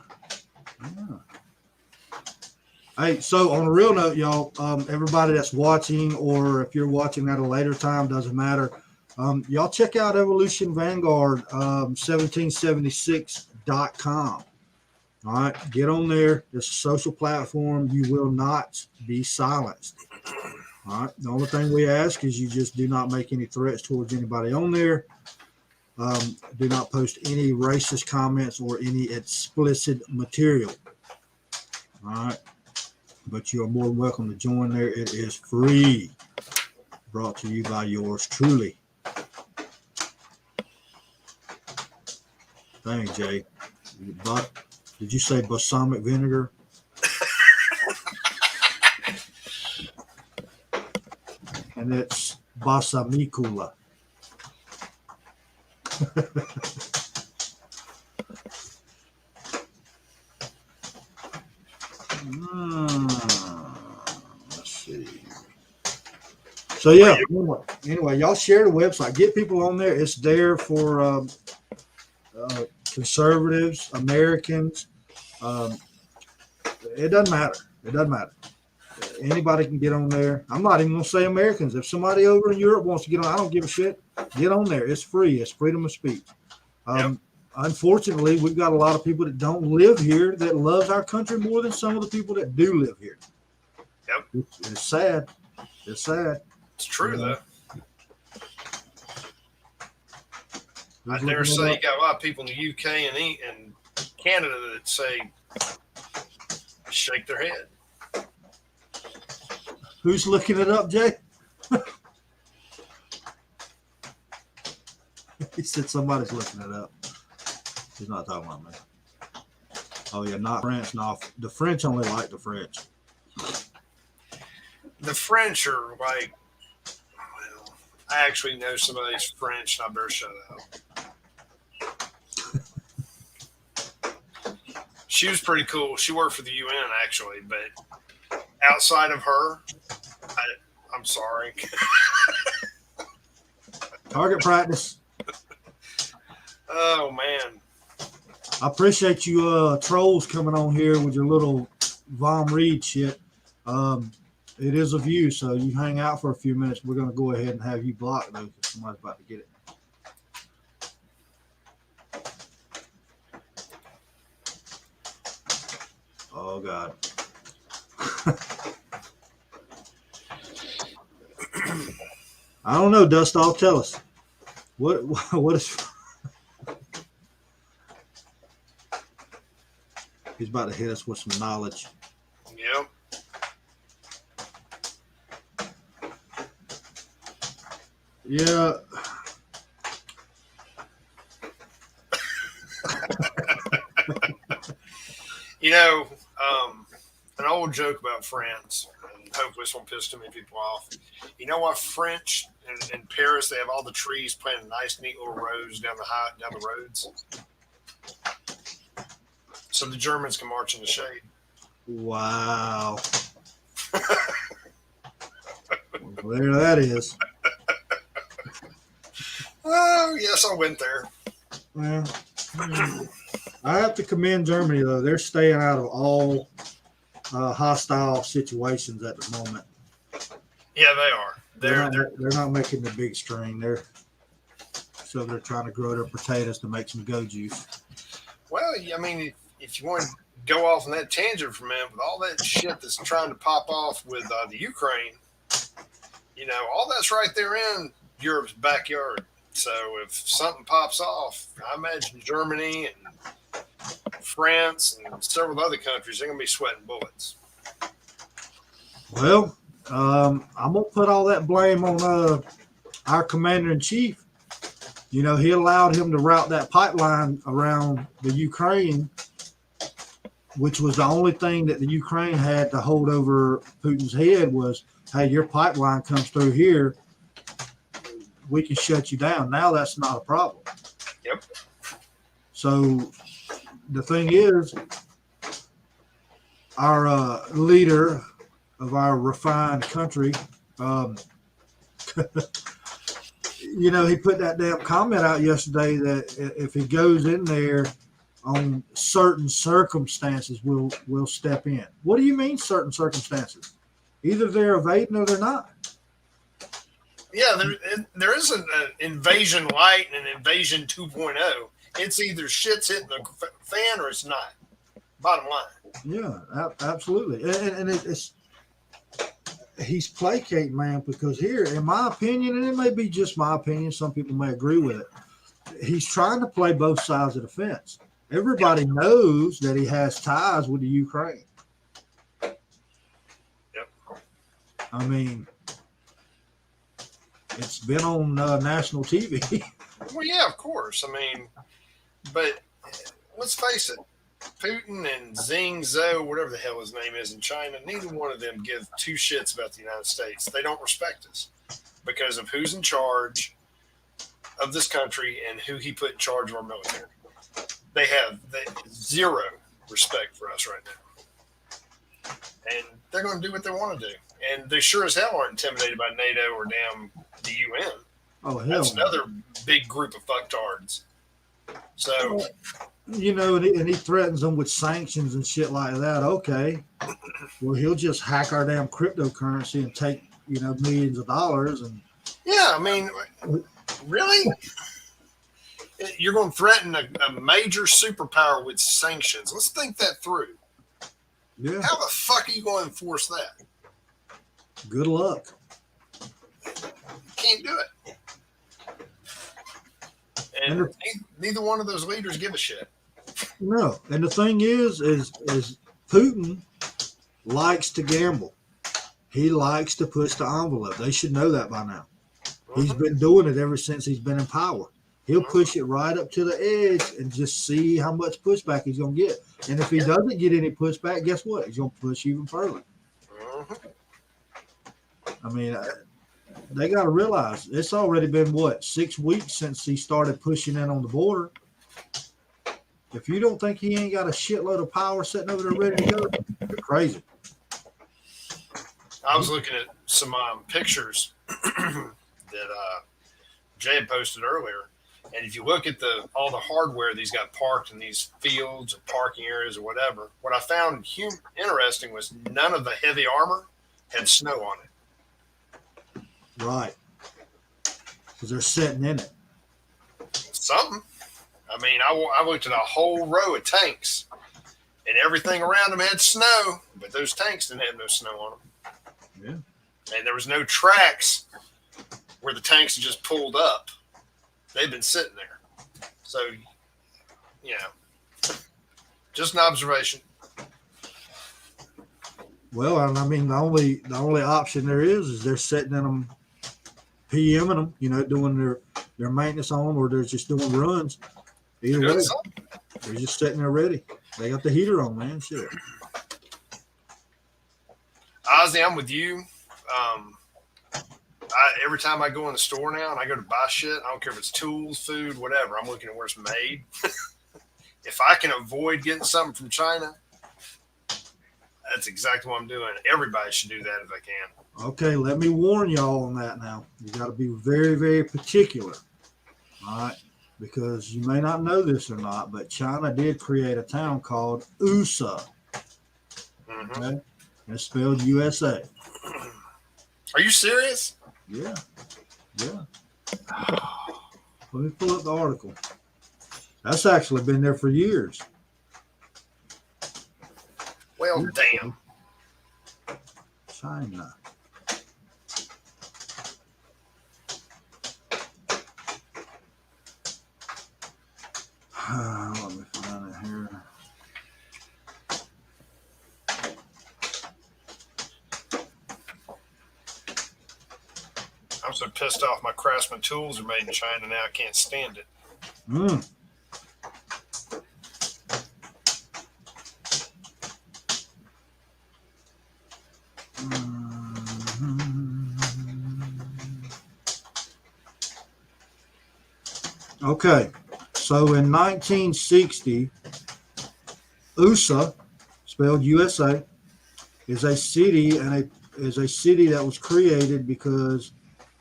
Hey, so on a real note, y'all, everybody that's watching, or if you're watching at a later time, doesn't matter. Y'all check out Evolution Vanguard, 1776.com. All right, get on there. It's a social platform. You will not be silenced. All right. The only thing we ask is you just do not make any threats towards anybody on there. Do not post any racist comments or any explicit material. All right. But you are more than welcome to join there. It is free. Brought to you by yours truly. Dang, Jay. But did you say balsamic vinegar? And it's balsamicula. Let's see. So yeah, anyway, y'all share the website. Get people on there. It's there for conservatives, Americans. It doesn't matter. It doesn't matter. Anybody can get on there. I'm not even going to say Americans. If somebody over in Europe wants to get on, I don't give a shit. Get on there. It's free. It's freedom of speech. Unfortunately, we've got a lot of people that don't live here that love our country more than some of the people that do live here. Yep. It's sad. It's sad. It's true, though. I dare say you got a lot of people in the UK and Canada that say shake their head. Who's looking it up, Jay? He said somebody's looking it up. He's not talking about me. Oh yeah, not French. No, the French only like the French. The French are like, well, I actually know somebody's French, and I better shut up. She was pretty cool. She worked for the UN actually, but outside of her, I'm sorry. Target practice. Oh man. I appreciate you trolls coming on here with your little Vom Reed shit. It is a view, so you hang out for a few minutes. We're going to go ahead and have you blocked, though, because somebody's about to get it. Oh, God. I don't know, Dustall. Tell us. What is... He's about to hit us with some knowledge. Yep. Yeah. You know, an old joke about France, and hopefully this won't piss too many people off. You know what French in Paris, they have all the trees planted nice, neat little rows down the roads. So the Germans can march in the shade. Wow. Well, there that is. Oh, yes, I went there. Well, I have to commend Germany, though. They're staying out of all hostile situations at the moment. Yeah, they are. They're not making the big string. They're trying to grow their potatoes to make some go juice. Well, I mean, if you want to go off on that tangent for a minute, with all that shit that's trying to pop off with the Ukraine, you know, all that's right there in Europe's backyard. So if something pops off, I imagine Germany and France and several other countries, they're going to be sweating bullets. Well, I'm going to put all that blame on our commander-in-chief. You know, he allowed him to route that pipeline around the Ukraine, which was the only thing that the Ukraine had to hold over Putin's head was, hey, your pipeline comes through here, we can shut you down. Now that's not a problem. Yep. So the thing is, our leader of our refined country, you know, he put that damn comment out yesterday that if he goes in there on certain circumstances, we'll step in. What do you mean certain circumstances? Either they're evading or they're not. Yeah, there isn't an invasion light and an invasion 2.0. It's either shit's hitting the fan or it's not. Bottom line. Yeah, absolutely. And it's he's placating, man, because here, in my opinion, and it may be just my opinion, some people may agree with it, he's trying to play both sides of the fence. Everybody knows that he has ties with the Ukraine. Yep. I mean, it's been on national TV. Well, yeah, of course. I mean, but let's face it. Putin and Xing Zhou, whatever the hell his name is in China, neither one of them give two shits about the United States. They don't respect us because of who's in charge of this country and who he put in charge of our military. They have zero respect for us right now. And they're going to do what they want to do. And they sure as hell aren't intimidated by NATO or damn the UN. Oh, hell. That's another big group of fucktards. So, you know, and he threatens them with sanctions and shit like that. Okay. Well, he'll just hack our damn cryptocurrency and take, you know, millions of dollars. And yeah, I mean, really? You're going to threaten a major superpower with sanctions. Let's think that through. yeah, How the fuck are you going to enforce that? good luck. Can't do it. And neither one of those leaders give a shit. No, and the thing is Putin likes to gamble. He likes to push the envelope. They should know that by now. He's been doing it ever since he's been in power. He'll push it right up to the edge and just see how much pushback he's going to get. And if he doesn't get any pushback, guess what? He's going to push even further. I mean, they got to realize it's already been, 6 weeks since he started pushing in on the border. If you don't think he ain't got a shitload of power sitting over there ready to go, you're crazy. I was looking at some pictures that Jay had posted earlier. And if you look at all the hardware these got parked in these fields or parking areas or whatever, what I found interesting was none of the heavy armor had snow on it. Right. Because they're sitting in it. Something. I mean, I looked at a whole row of tanks, and everything around them had snow, but those tanks didn't have no snow on them. Yeah. And there was no tracks where the tanks had just pulled up. They've been sitting there. So, just an observation. Well, I mean, the only option there is they're sitting in them, PMing them, doing their maintenance on them, or they're just doing runs. Either way, they're just sitting there ready. They got the heater on, man. Shit. Ozzy, I'm with you. Every time I go in the store now and I go to buy shit, I don't care if it's tools, food, whatever, I'm looking at where it's made. If I can avoid getting something from China, that's exactly what I'm doing. Everybody should do that if they can. Okay, let me warn y'all on that now. You got to be very, very particular. All right? Because you may not know this or not, but China did create a town called USA. Mm-hmm. Okay? It's spelled USA. Are you serious? Yeah. Let me pull up the article. That's actually been there for years. Well, damn. China. Let me find it here. I'm so pissed off my Craftsman tools are made in China now. I can't stand it. Okay, so in 1960, USA, spelled USA, is a city that was created because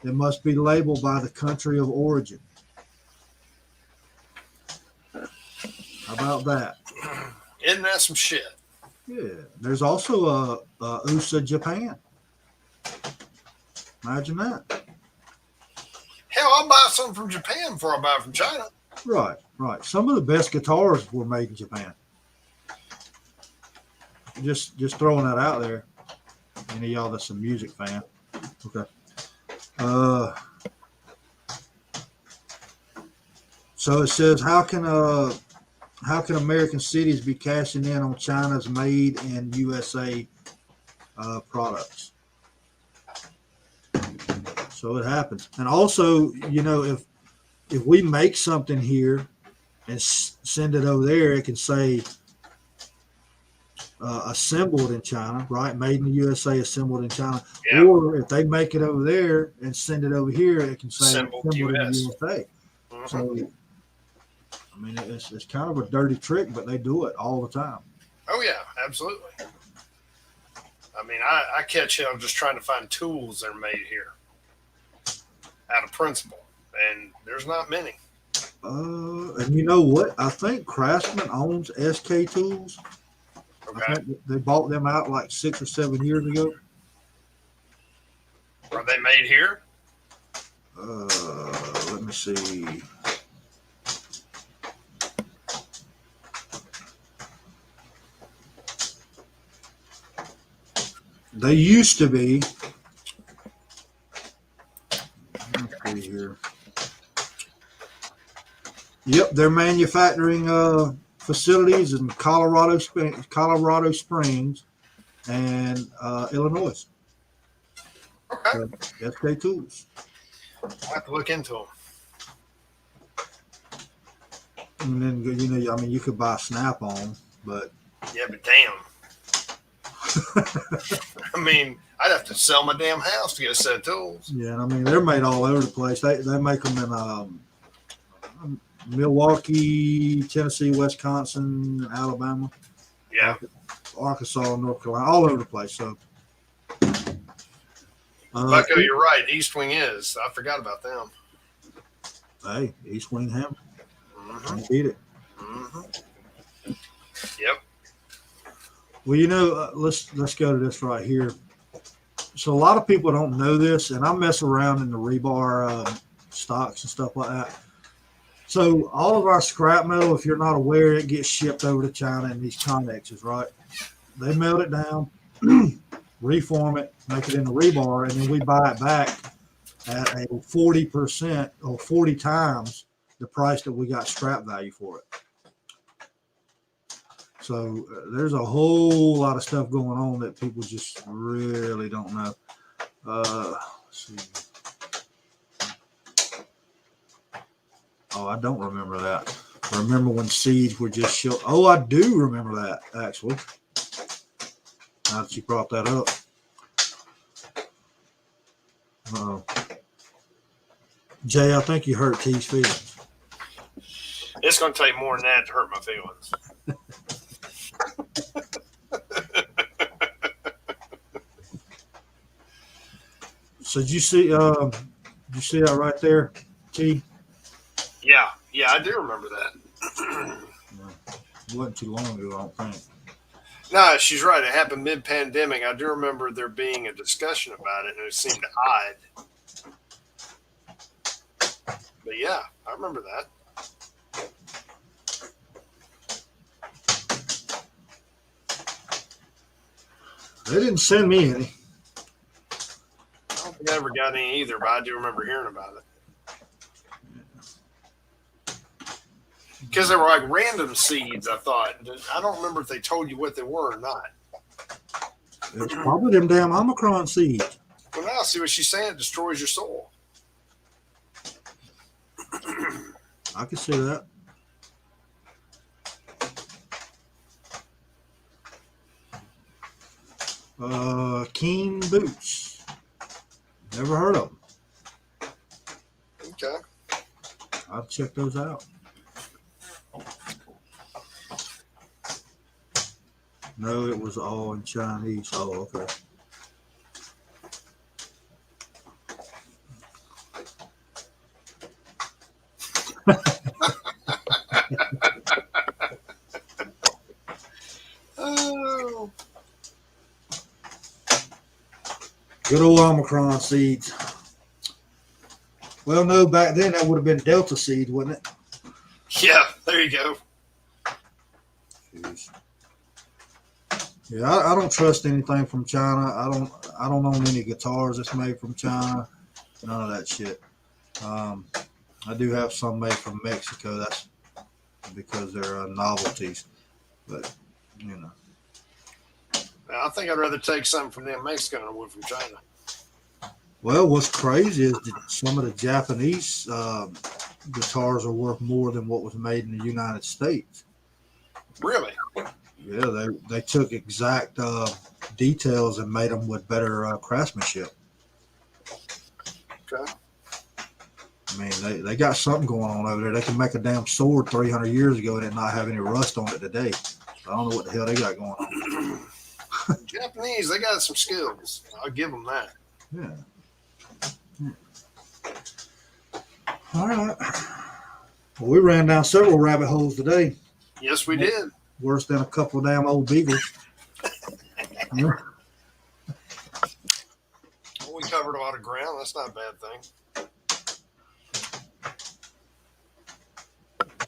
it must be labeled by the country of origin. How about that? Isn't that some shit? Yeah. There's also a USA Japan. Imagine that. Hell, I'll buy something from Japan before I buy it from China. Right. Some of the best guitars were made in Japan. Just throwing that out there. Any of y'all that's a music fan. Okay. So it says, how can American cities be cashing in on China's made in USA products? So it happens. And also, if we make something here and send it over there, it can say assembled in China, right? Made in the USA, assembled in China. Yeah. Or if they make it over there and send it over here, it can say Assembled assembled in the US. USA. Mm-hmm. So, I mean, it's kind of a dirty trick, but they do it all the time. Oh, yeah, absolutely. I mean, I catch him just trying to find tools that are made here out of principle, and there's not many. And you know what? I think Craftsman owns SK Tools. Okay. I think they bought them out like 6 or 7 years ago. Are they made here? Let me see. They used to be. Let's see here. Yep, their manufacturing facilities in Colorado Springs, and Illinois. Okay. So, SK Tools. I'll have to look into them. And then I mean, you could buy Snap-on, but Yeah, but damn. I mean, I'd have to sell my damn house to get a set of tools. yeah, and I mean they're made all over the place. They make them in Milwaukee, Tennessee, Wisconsin, Alabama, Yeah. Arkansas, North Carolina, all over the place. So, Bucko, you're right. East Wing is. I forgot about them. hey, East Wing Hammer, Mm-hmm. beat it. Mm-hmm. Yep. Well, let's go to this right here. So a lot of people don't know this, and I mess around in the rebar stocks and stuff like that. So all of our scrap metal, if you're not aware, it gets shipped over to China in these Connexes, right? They melt it down, reform it, make it into rebar, and then we buy it back at a 40% or 40 times the price that we got scrap value for it. So there's a whole lot of stuff going on that people just really don't know. Let's see. Oh, I don't remember that. I remember when seeds were just show. Oh, I do remember that, actually. Now that you brought that up. Jay, I think you hurt T's feelings. It's going to take more than that to hurt my feelings. So did you see that right there, T? Yeah. Yeah, I do remember that. It wasn't too long ago, I don't think. No, she's right. It happened mid-pandemic. I do remember there being a discussion about it, and it seemed odd. But yeah, I remember that. They didn't send me any. I don't think I ever got any either, but I do remember hearing about it. Because they were like random seeds, I thought. I don't remember if they told you what they were or not. It was probably them damn Omicron seeds. Well, now, see what she's saying? It destroys your soul. I can see that. Keen Boots. Never heard of them. Okay. I'll check those out. No, it was all in Chinese. Oh, okay. Oh. Good old Omicron seeds. Well, no, back then that would have been Delta seeds, wouldn't it? Yeah, there you go. Jeez. Yeah, I don't trust anything from China. I don't own any guitars that's made from China. None of that shit. I do have some made from Mexico. That's because they're novelties. But you know, I think I'd rather take something from them Mexico than I would from China. well, what's crazy is that some of the Japanese guitars are worth more than what was made in the United States. Really? Yeah, they took exact details and made them with better craftsmanship. Okay. I mean, they got something going on over there. They can make a damn sword 300 years ago and it not have any rust on it today. I don't know what the hell they got going on. Japanese, they got some skills. I'll give them that. Yeah. All right. Well, we ran down several rabbit holes today. Yes, we did. Worse than a couple of damn old beagles. Yeah. We covered a lot of ground. That's not a bad thing.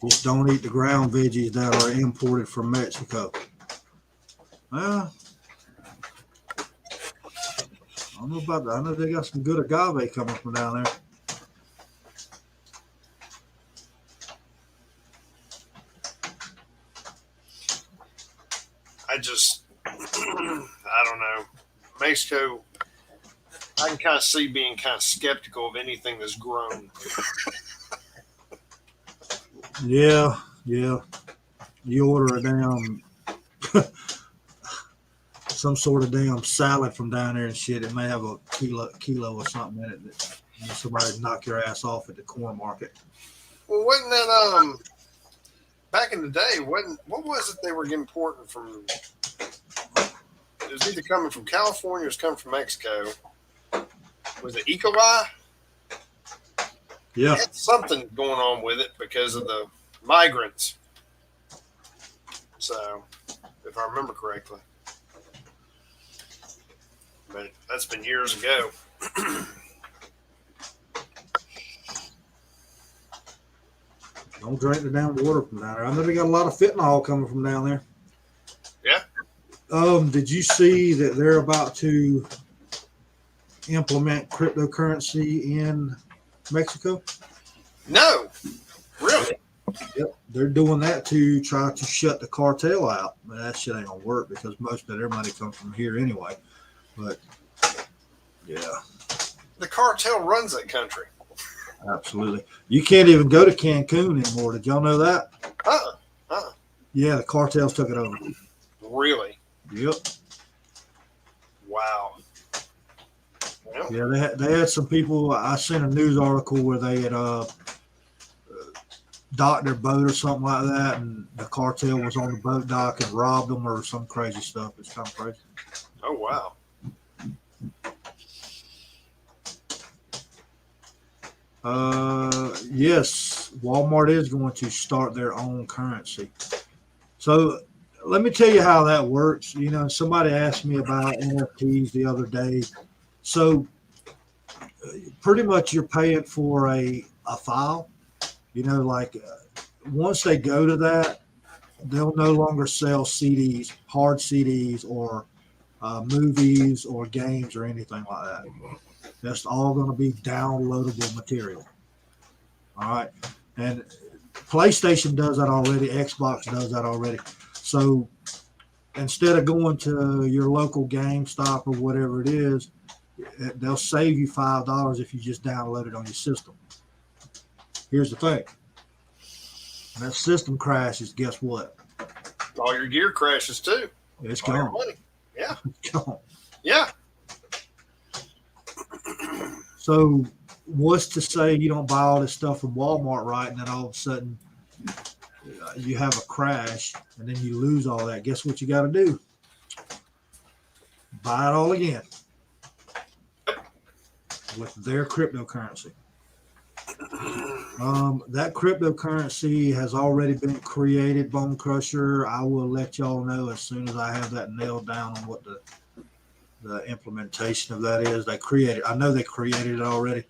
Just don't eat the ground veggies that are imported from Mexico. Well, I don't know about that. I know they got some good agave coming from down there. I just, I don't know. Mexico, I can kind of see being kind of skeptical of anything that's grown. Yeah, yeah. You order a damn some sort of damn salad from down there and shit. It may have a kilo or something in it that somebody knock your ass off at the corn market. Well, wasn't that back in the day? What was it they were importing from? It was either coming from California or it was coming from Mexico. Was it E. coli? Yeah, It had something going on with it because of the migrants. So, if I remember correctly. But that's been years ago. don't drink the damn water from down there. I know they got a lot of fentanyl coming from down there. Yeah. Did you see that they're about to implement cryptocurrency in Mexico? No, really. Yep, they're doing that to try to shut the cartel out. But that shit ain't gonna work because most of their money comes from here anyway. But yeah, The cartel runs that country. absolutely. You can't even go to Cancun anymore. Did y'all know that? Yeah, the cartels took it over. Really? Yep. Wow. Well, Yeah, they had some people. I seen a news article where they had docked their boat or something like that, and the cartel was on the boat dock and robbed them or some crazy stuff. It's kind of crazy. oh, wow. Yes, Walmart is going to start their own currency. So let me tell you how that works. You know, somebody asked me about NFTs the other day. So pretty much you're paying for a file. You know, like once they go to that, they'll no longer sell CDs, hard CDs, or movies or games or anything like that. That's all going to be downloadable material. All right. And PlayStation does that already. Xbox does that already. So instead of going to your local GameStop or whatever it is, they'll save you $5 if you just download it on your system. Here's the thing. When that system crashes, guess what? All your gear crashes too. It's All your gone. money. Yeah. It's gone. Yeah. So what's to say you don't buy all this stuff from Walmart, right? And then all of a sudden you have a crash and then you lose all that. Guess what you got to do? Buy it all again with their cryptocurrency. That cryptocurrency has already been created, Bone Crusher. I will let y'all know as soon as I have that nailed down on what the implementation of that is. They created, I know they created it already.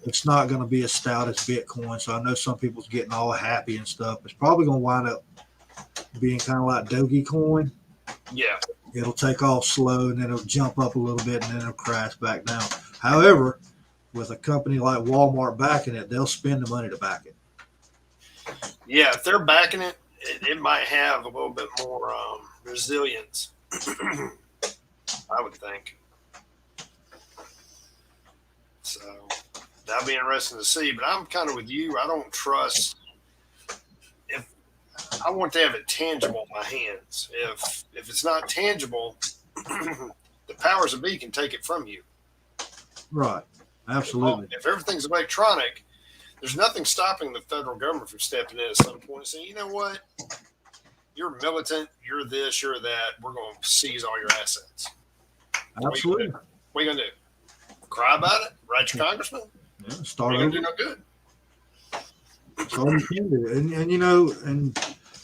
It's not going to be as stout as Bitcoin, so I know some people's getting all happy and stuff. It's probably going to wind up being kind of like Dogecoin. Yeah. It'll take off slow and then it'll jump up a little bit and then it'll crash back down. However, with a company like Walmart backing it, they'll spend the money to back it. Yeah. If they're backing it, it might have a little bit more resilience. I would think. So that'll be interesting to see. But I'm kind of with you. I don't trust. If I want to have it tangible in my hands. If it's not tangible, the powers that be can take it from you. Right. Absolutely. If everything's electronic, there's nothing stopping the federal government from stepping in at some point and saying, you know what? You're militant. You're this. You're that. We're going to seize all your assets. Absolutely. What are you going to do? Cry about it? Write your congressman? Yeah, start You're over. going to do no good. That's all you can do. And you know, and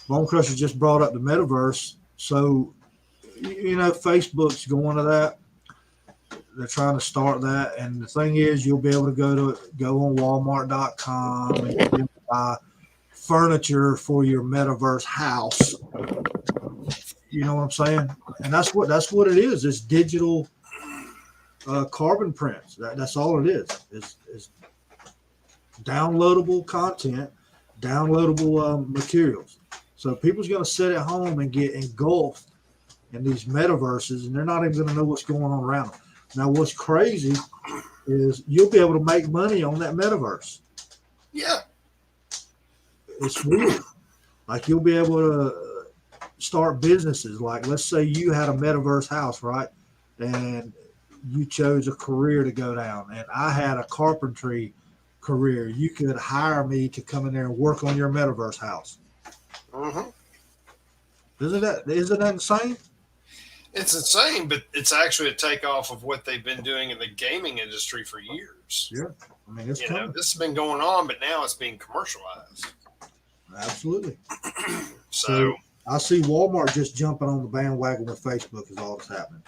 Bone Crusher just brought up the metaverse. So, you know, Facebook's going to that. They're trying to start that. And the thing is, you'll be able to go on Walmart.com and you can buy furniture for your metaverse house. You know what I'm saying? And that's what it is. It's digital carbon prints. That's all it is. It's downloadable content, downloadable materials. So people's going to sit at home and get engulfed in these metaverses, and they're not even going to know what's going on around them. Now, what's crazy is you'll be able to make money on that metaverse. Yeah. It's weird. Like you'll be able to start businesses. Like let's say you had a metaverse house, right? And you chose a career to go down, and I had a carpentry career. You could hire me to come in there and work on your metaverse house. Mm-hmm. Isn't that insane? It's insane, but it's actually a takeoff of what they've been doing in the gaming industry for years. Yeah. I mean, it's coming. This has been going on, but now it's being commercialized. Absolutely. So, I see Walmart just jumping on the bandwagon with Facebook is all that's happening.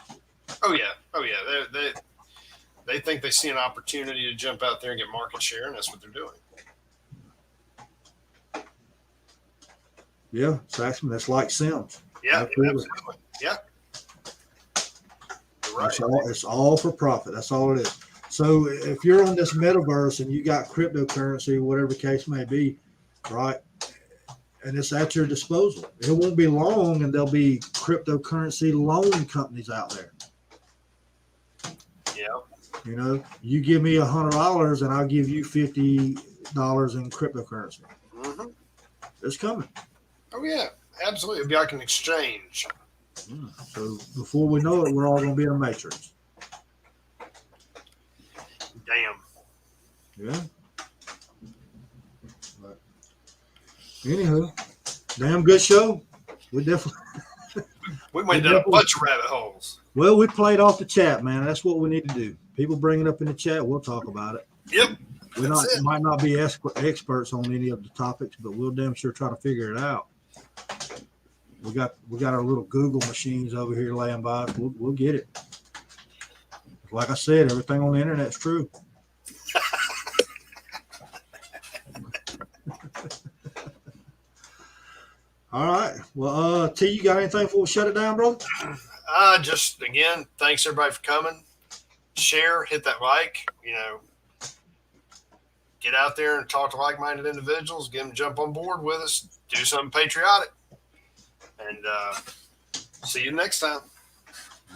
oh yeah, they think they see an opportunity to jump out there and get market share, and that's what they're doing. Yeah, Saxman, that's like Sims. Yeah, Absolutely. absolutely. Yeah. You're right. It's all for profit. That's all it is. So if you're on this metaverse and you got cryptocurrency, whatever the case may be, right, and it's at your disposal, it won't be long and there'll be cryptocurrency loan companies out there. Yeah. You know, you give me $100 and I'll give you $50 in cryptocurrency. Mm-hmm. It's coming. Oh yeah, absolutely. It'd be like an exchange. So before we know it, we're all going to be in a matrix. Damn. Yeah. But anywho, damn good show. We definitely. We went down a bunch of rabbit holes. Well, we played off the chat, man. That's what we need to do. People bring it up in the chat. We'll talk about it. Yep. We might not be experts on any of the topics, but we'll damn sure try to figure it out. We got our little Google machines over here laying by us. We'll get it. Like I said, everything on the internet's true. All right. Well, T, you got anything before we shut it down, brother? Just again, thanks everybody for coming. Share, hit that like, get out there and talk to like-minded individuals, get them to jump on board with us, do something patriotic, and see you next time.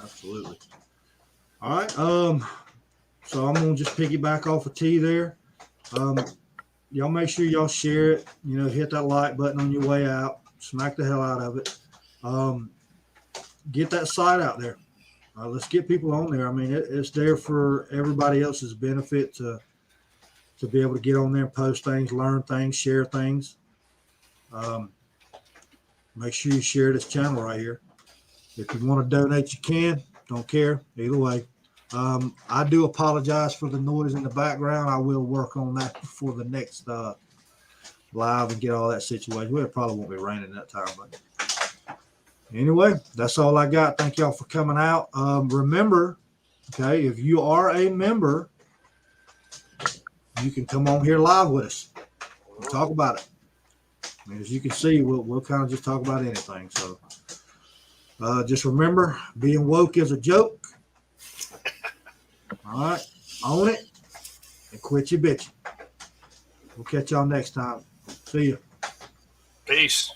Absolutely. All right. So I'm gonna just piggyback off of T there. Y'all make sure y'all share it. Hit that like button on your way out. Smack the hell out of it. Get that site out there. Let's get people on there. I mean, it's there for everybody else's benefit to be able to get on there and post things, learn things, share things. Make sure you share this channel right here. If you want to donate, you can. Don't care. Either way. I do apologize for the noise in the background. I will work on that before the next live and get all that situated. Well, it probably won't be raining that time, but anyway, that's all I got. Thank y'all for coming out. Remember, okay, if you are a member, you can come on here live with us and talk about it. I mean, as you can see, we'll kind of just talk about anything. So just remember, being woke is a joke. All right, own it and quit your bitching. We'll catch y'all next time. See ya. Peace.